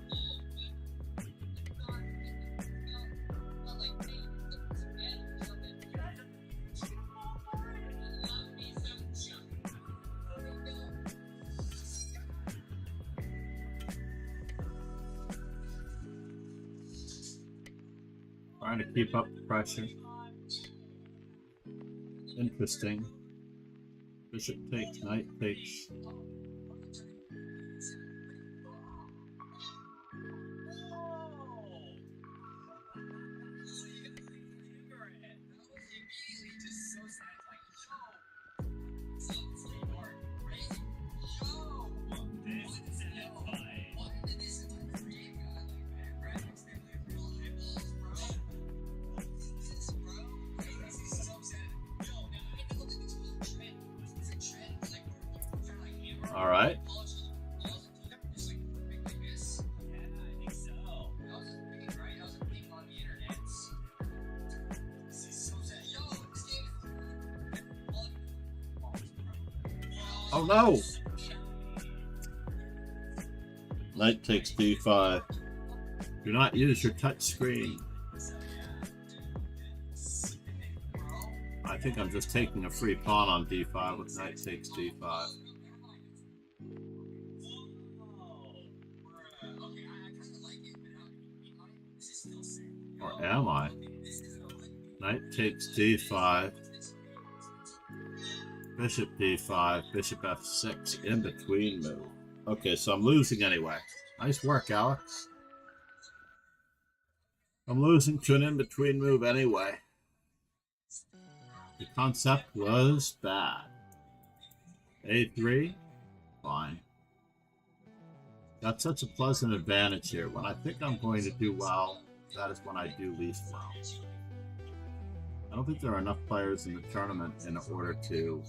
Trying to keep up the pressure. Interesting. Bishop takes, knight takes. All right. Oh no! Knight takes d5. Do not use your touch screen. I think I'm just taking a free pawn on d5 with knight takes d5. Or am I? Knight takes d5. Bishop d5, bishop f6, in between move. Okay, so I'm losing anyway. Nice work, Alex. I'm losing to an in-between move anyway. The concept was bad. a3, fine. Got such a pleasant advantage here. When I think I'm going to do well, that is when I do least well. I don't think there are enough players in the tournament in order to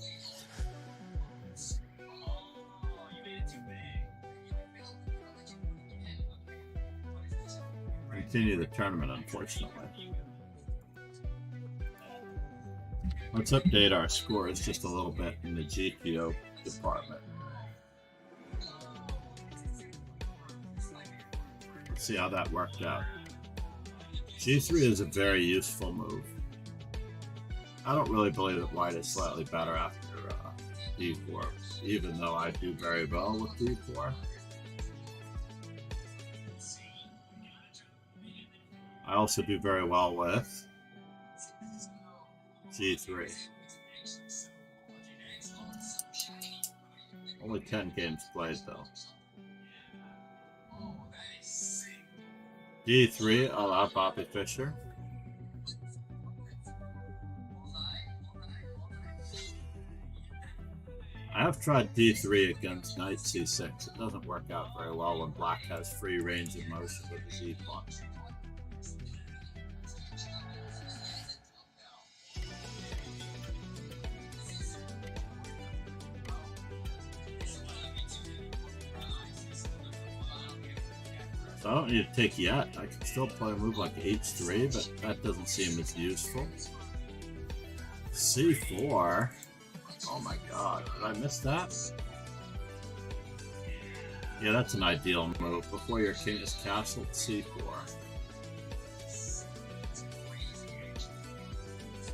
continue the tournament, unfortunately. Let's update our scores just a little bit in the GPO department. Let's see how that worked out. G3 is a very useful move. I don't really believe that white is slightly better after d4, even though I do very well with d4. I also do very well with g3. Only 10 games played though. d3, allow Bobby Fischer. I have tried d3 against knight c6. It doesn't work out very well when black has free range of motion with the d pawn. So I don't need to take yet. I can still play a move like h3, but that doesn't seem as useful. c4. Oh my god, did I miss that? Yeah, that's an ideal move. Before your king is castled, c4.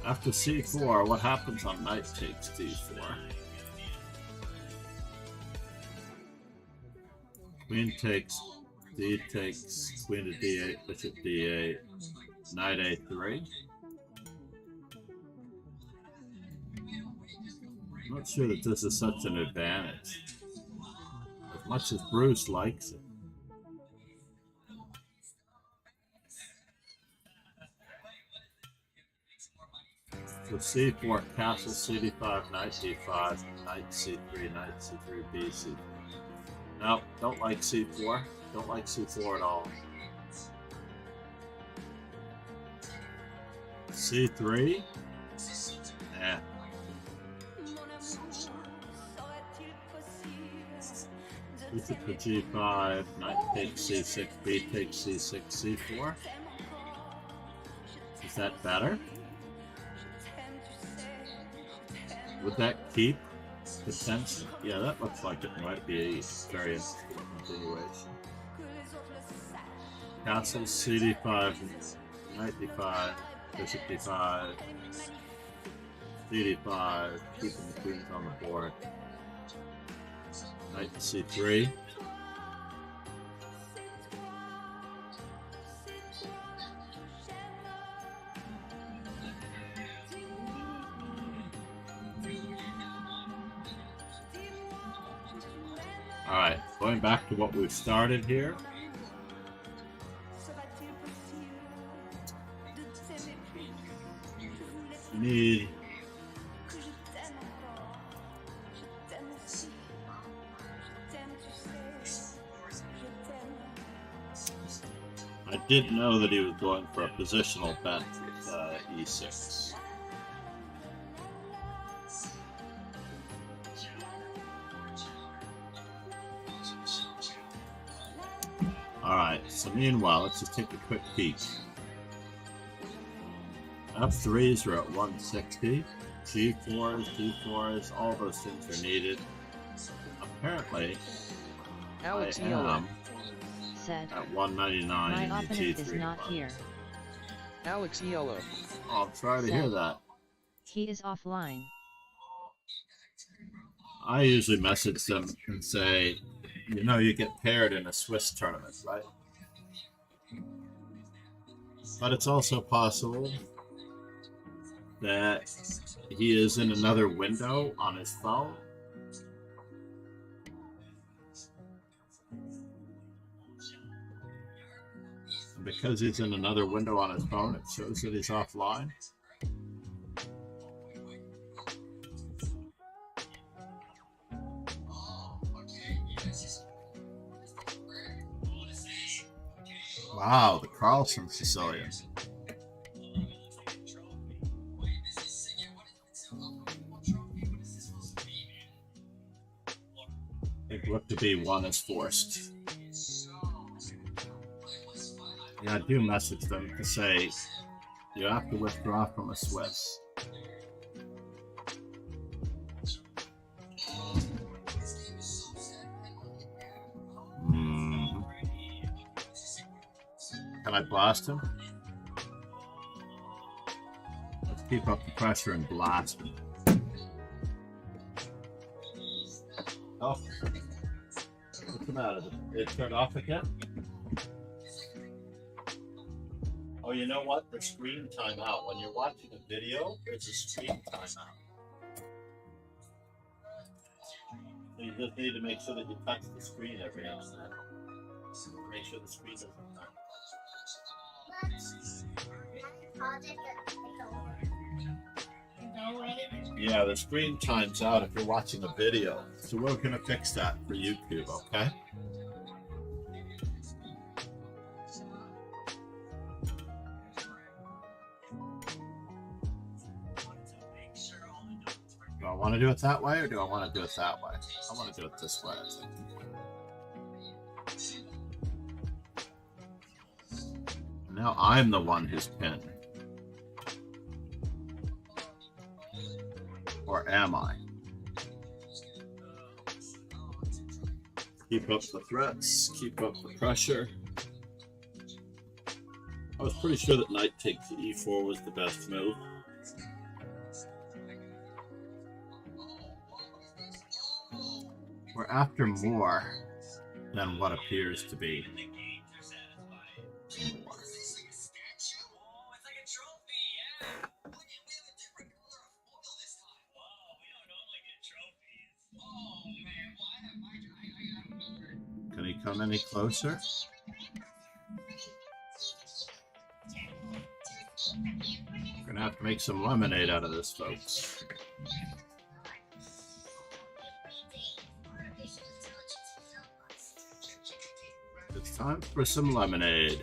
After c4, what happens on knight takes d4? Queen takes, d takes, queen to d8, bishop d8, knight a3. I'm not sure that this is such an advantage, as much as Bruce likes it. So c4, castle, cd5, knight d5, knight c3, knight c3, b c3. No, don't like c4. Don't like c4 at all. c3? Eh. Bishop to g5, knight takes c6, b takes c6, c4. Is that better? Would that keep potential? Yeah, that looks like it might be a very interesting continuation. Castle cd5, knight d5, bishop d5, cd5, keeping the queens on the board. Knight to c3. Alright, going back to what we've started here. You need I did know that he was going for a positional bet with e6. Alright, so meanwhile, let's just take a quick peek. F3s are at 160. G4s, D4s, all those things are needed. Apparently, Alex I Yellow. am Said, at 199 my in the opponent is G3 not part. here. Alex Yellow. Oh, I'm sorry to hear that. He is offline. I usually message them and say, you know, you get paired in a Swiss tournament, right? But it's also possible that he is in another window on his phone. And because he's in another window on his phone, it shows that he's offline. Wow, the Carlson Sicilian. It looked to be one is forced. Yeah, I do message them to say you have to withdraw from a Swiss. Can I blast him? Let's keep up the pressure and blast him. Oh, what's the matter? It turned off again? Oh, you know what? There's screen timeout. When you're watching a video, there's a screen timeout. So you just need to make sure that you touch the screen every now and then. Make sure the screen doesn't time. Yeah, the screen times out if you're watching a video. So we're going to fix that for YouTube, okay? Do I want to do it that way or do I want to do it that way? I want to do it this way, I think. Now I'm the one who's pinned. Or am I? Keep up the threats, keep up the pressure. I was pretty sure that knight takes e4 was the best move. We're after more than what appears to be more. Can he come any closer? We're gonna have to make some lemonade out of this, folks. Time for some lemonade.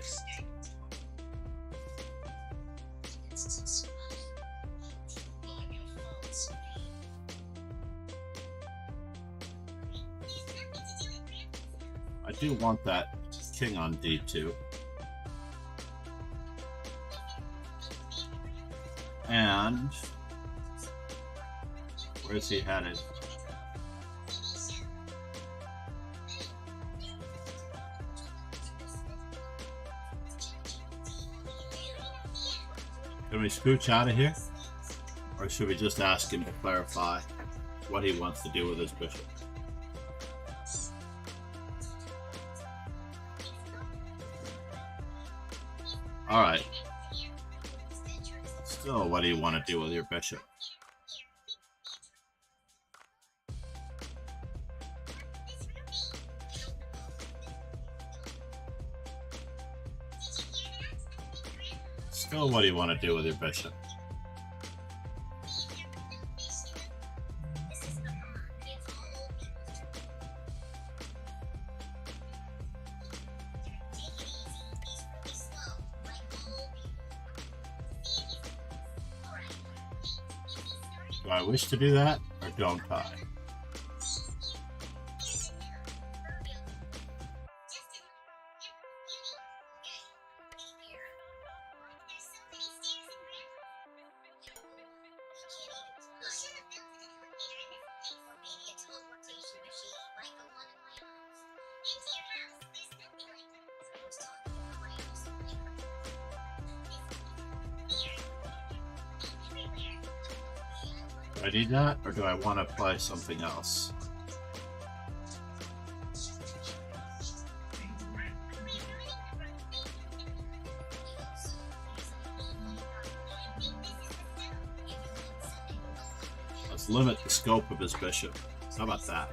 I do want that king on d2. And where's he headed? Can we scooch out of here? Or should we just ask him to clarify what he wants to do with his bishop? Alright. Still, what do you want to do with your bishop? Still, what do you want to do with your bishop? Do I wish to do that, or don't I? Do I need that, or do I want to play something else? Let's limit the scope of his bishop. How about that?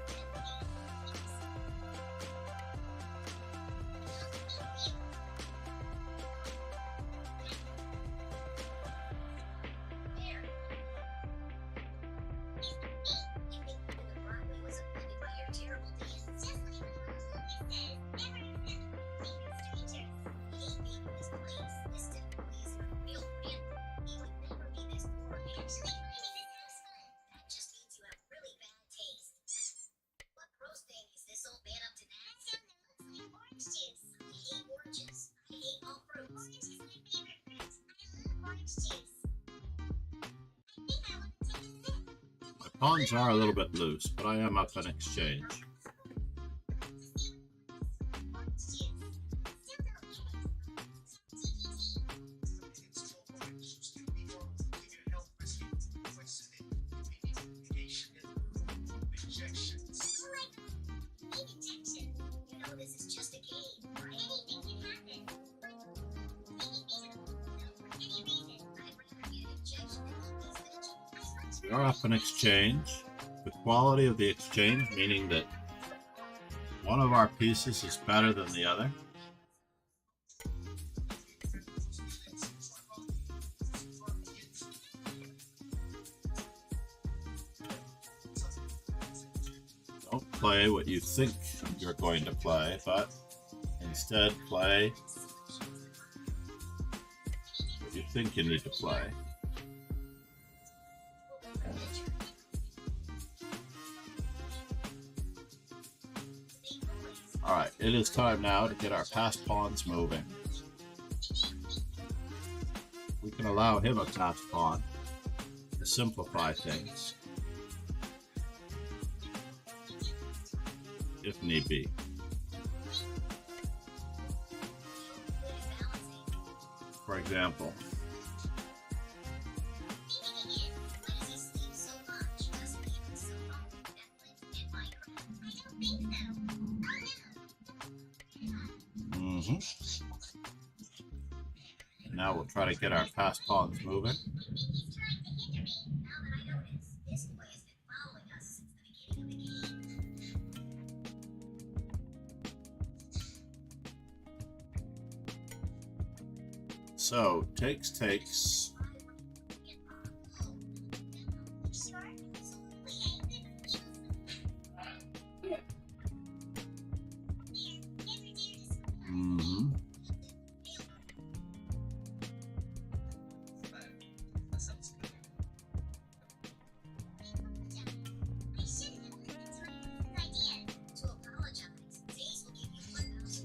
My pawns are a little bit loose, but I am up in exchange. We are up in exchange. The quality of the exchange, meaning that one of our pieces is better than the other. Don't play what you think you're going to play, but instead play what you think you need to play. Alright, it is time now to get our passed pawns moving. We can allow him a passed pawn to simplify things, if need be. For example, now we'll try to get our passed pawns moving. So, takes.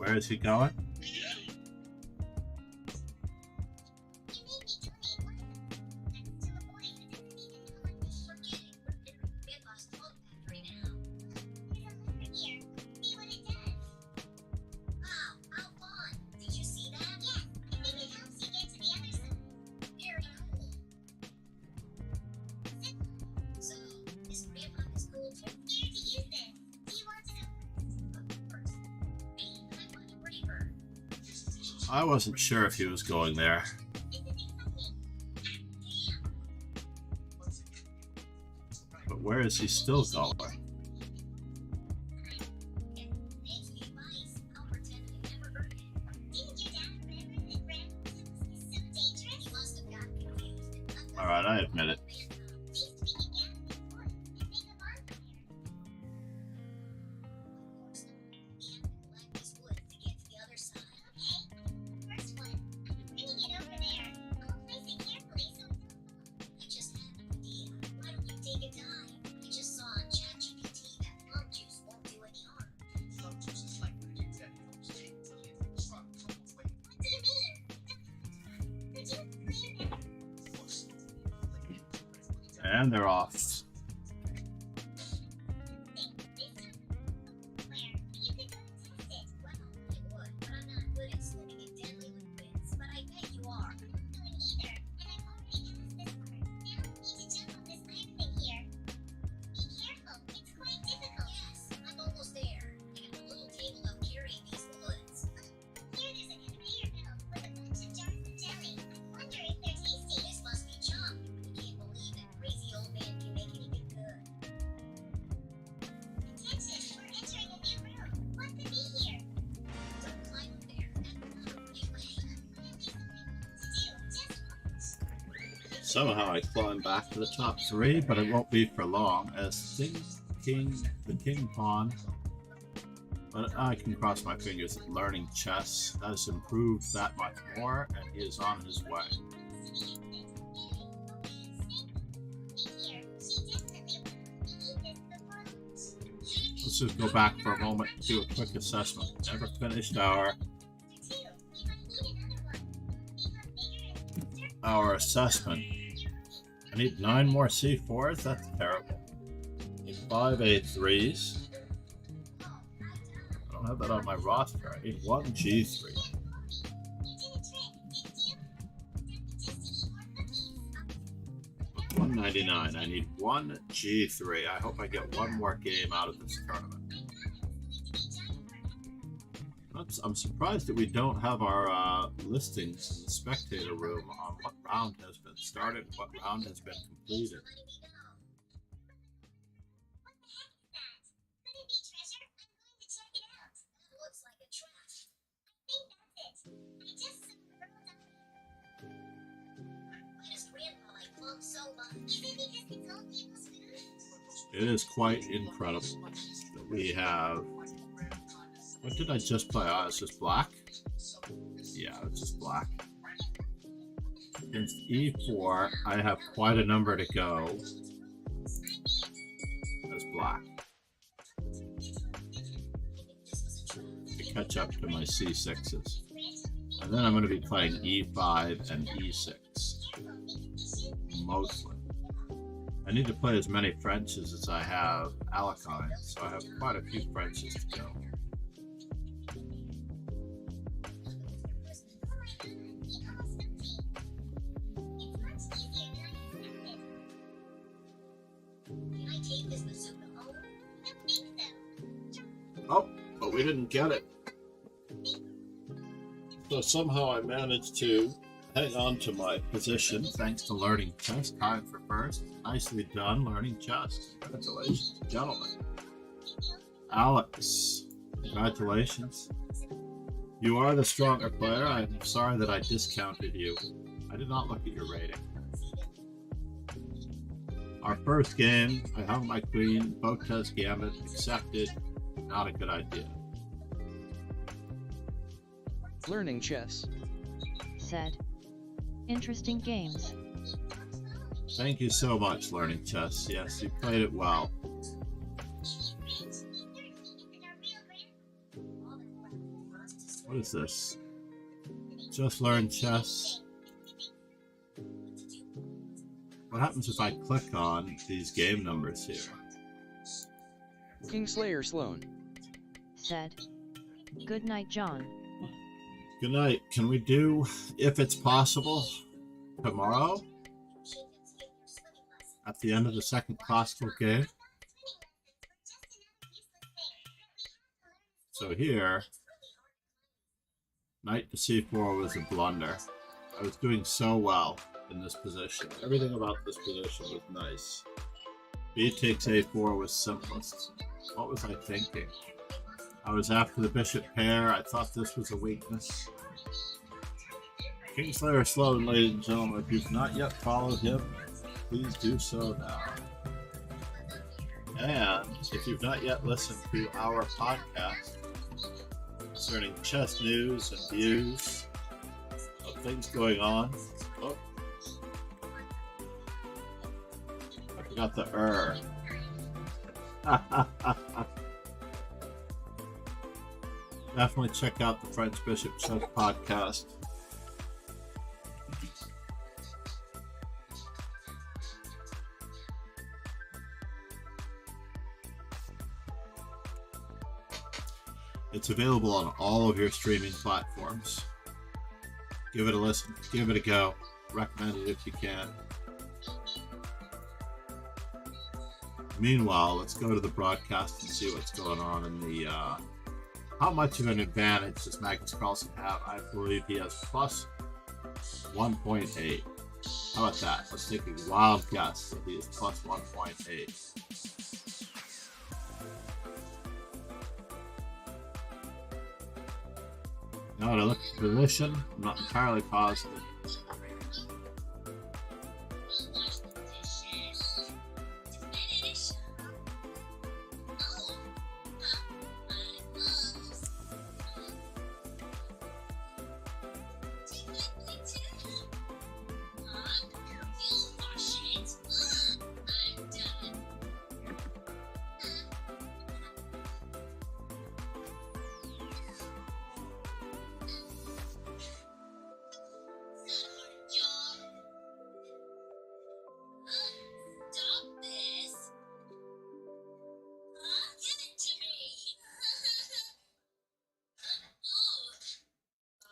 Where is he going? I wasn't sure if he was going there. But where is he still going? Alright, I admit it. And they're off. Somehow I climb back to the top 3, but it won't be for long as the king pawn. But I can cross my fingers that learning chess has improved that much more, and he is on his way. Let's just go back for a moment and do a quick assessment. Never finished our assessment. I need 9 more c4s. That's terrible. I need 5 a3s. I don't have that on my roster. I need 1 g3. $199. I need 1 g3. I hope I get one more game out of this tournament. I'm surprised that we don't have our listings in the spectator room on what round has been started, what round has been completed. It is quite incredible that we have. What did I just play? Oh, it's just black? Yeah, it's just black. Against e4, I have quite a number to go as black to catch up to my c6s. And then I'm going to be playing e5 and e6, mostly. I need to play as many Frenches as I have Alekines, so I have quite a few Frenches to go. Oh, but we didn't get it. So somehow I managed to hang on to my position thanks to learning chess. Time for first. Nicely done, learning chess. Congratulations, gentlemen. Alex, congratulations. You are the stronger player. I'm sorry that I discounted you. I did not look at your rating. Our first game, I have my queen, Vukić gambit, accepted. Not a good idea. Learning chess. Said. Interesting games. Thank you so much, learning chess. Yes, you played it well. What is this? Just learn chess. What happens if I click on these game numbers here? Kingslayer Sloan. Said. Good night, John. Good night. Can we do, if it's possible, tomorrow? At the end of the second classical game? So here, knight to c4 was a blunder. I was doing so well in this position. Everything about this position was nice. B takes a4 was simplest. What was I thinking? I was after the bishop pair. I thought this was a weakness. Kingslayer Sloan, ladies and gentlemen, if you've not yet followed him, please do so now. And if you've not yet listened to our podcast concerning chess news and views of things going on, I forgot the Definitely check out the French Bishop Chess podcast. It's available on all of your streaming platforms. Give it a listen. Give it a go. Recommend it if you can. Meanwhile, let's go to the broadcast and see what's going on in the... how much of an advantage does Magnus Carlsen have? I believe he has plus 1.8. How about that? Let's take a wild guess that he is plus 1.8. Now when I look at the position, I'm not entirely positive.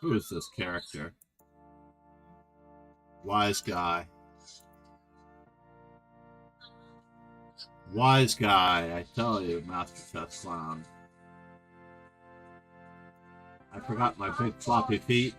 Who is this character? Wise guy. Wise guy, I tell you, Master Chess Clown. I forgot my big floppy feet.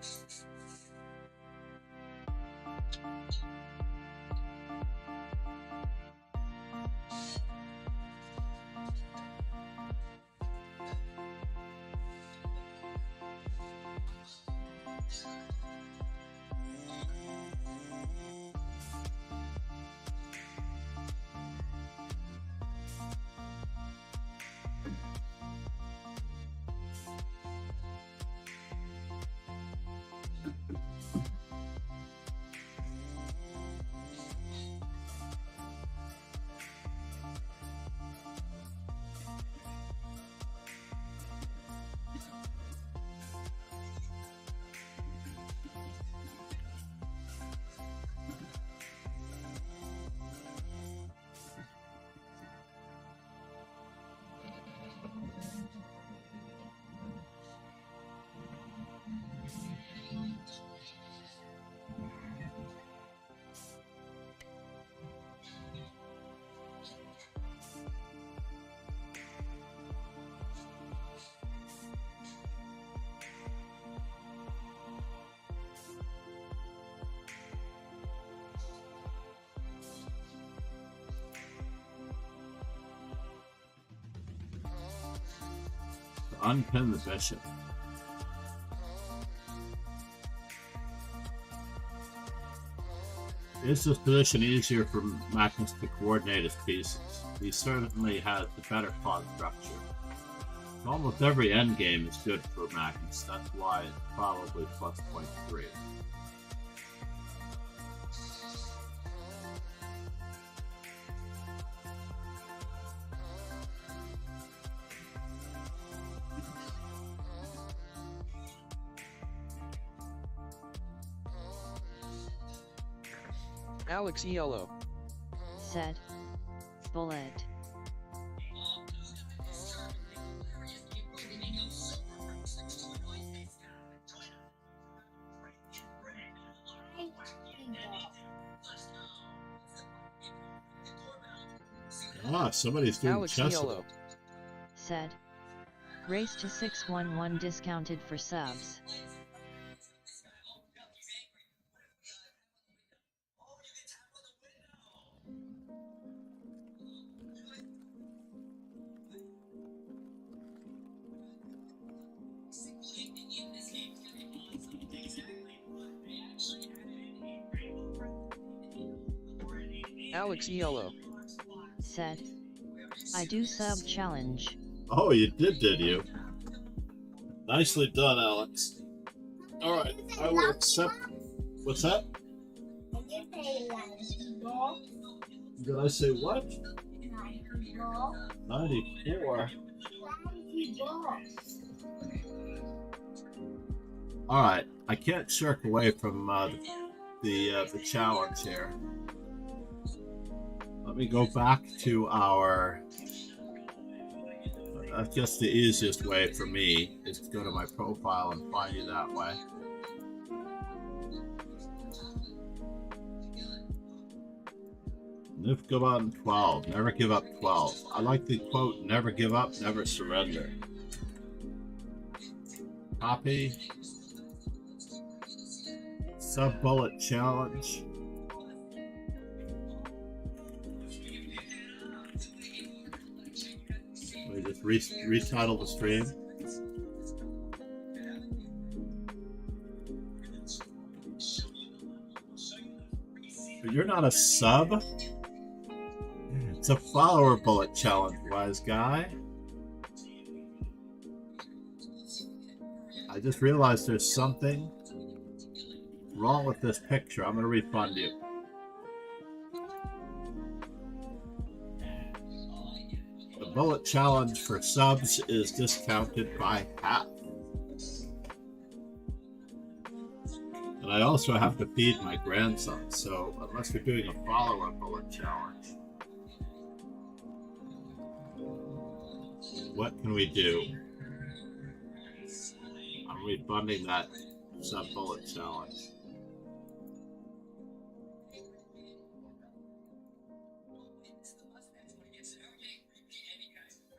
Unpin the bishop. Is this position easier for Magnus to coordinate his pieces? He certainly has the better pawn structure. Almost every endgame is good for Magnus, that's why it's probably plus 0.3. Alex Yellow. said. Bullet. Ah, somebody's doing Alex chess. Yellow. Said. Race to 611 discounted for subs. Alex Yellow. Said. I do sub challenge. Oh, you did you? Nicely done, Alex. Alright, I will accept. What's that? Did I say what? 94. Alright, I can't shirk away from the challenge here. Let me go back to our. I guess the easiest way for me is to go to my profile and find you that way. Live give up 12. Never give up 12. I like the quote, never give up, never surrender. Copy. Sub-bullet challenge. Let me just retitle the stream. But you're not a sub. It's a follower bullet challenge, wise guy. I just realized there's something wrong with this picture. I'm going to refund you. The bullet challenge for subs is discounted by half. And I also have to feed my grandson, so unless we're doing a follower bullet challenge, what can we do? I'm refunding that sub bullet challenge.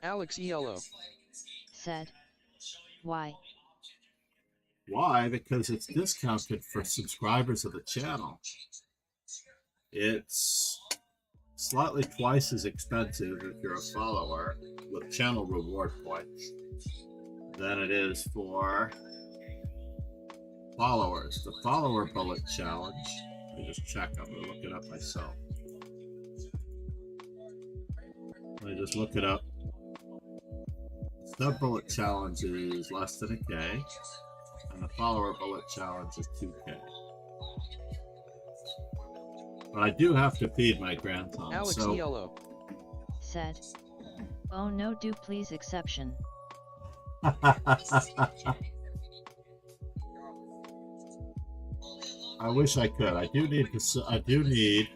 Alex Yellow. Said. Why? Why? Because it's discounted for subscribers of the channel. It's slightly twice as expensive if you're a follower with channel reward points than it is for followers. The follower bullet challenge, let me just check, I'm going to look it up myself. Let me just look it up. The bullet challenge is less than a K, and the follower bullet challenge is 2K. But I do have to feed my grandson. Alex so Yellow. Said. Oh no, do please exception. I wish I could. I do need to. I do need.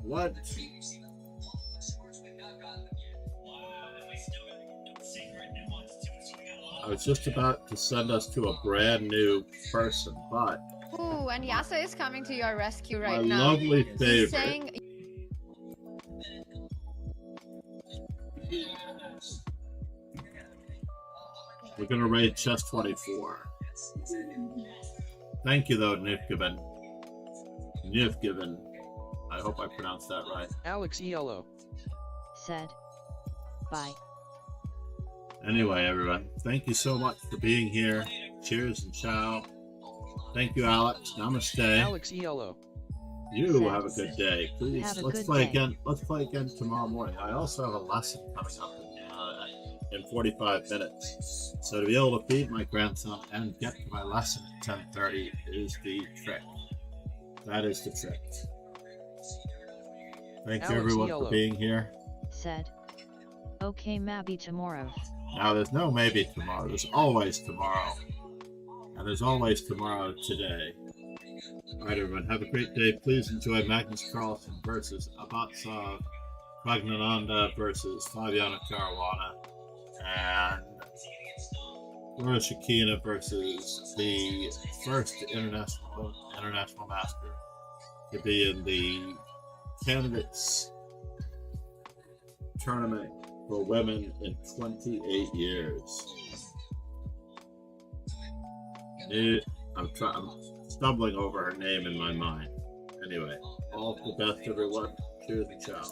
What? I was just about to send us to a brand new person, but Ooh, and Yasa is coming to your rescue right my now. lovely He's favorite. saying, We're gonna raid chest 24. Thank you, though, Nifgiven. Nifgiven. I hope I pronounced that right. Alex Yellow. Said. Bye. Anyway, everyone, thank you so much for being here. Cheers and ciao. Thank you, Alex. Namaste. Alex Yellow. You have a good day. Please, Have a let's good play day. again. Let's play again tomorrow morning. I also have a lesson coming up in 45 minutes. So to be able to feed my grandson and get to my lesson at 10:30 is the trick. That is the trick. Thank you, Alex everyone, Yellow. for being here. Said. Okay, maybe tomorrow. Now, there's no maybe tomorrow. There's always tomorrow. And there's always tomorrow today. Alright, everyone, have a great day. Please enjoy Magnus Carlsen versus Abatsov, Pragnananda versus Fabiano Caruana, and Laura Shakina versus the first international master to be in the candidates tournament for women in 28 years. I'm stumbling over her name in my mind. Anyway, all the best, everyone. Cheers and ciao.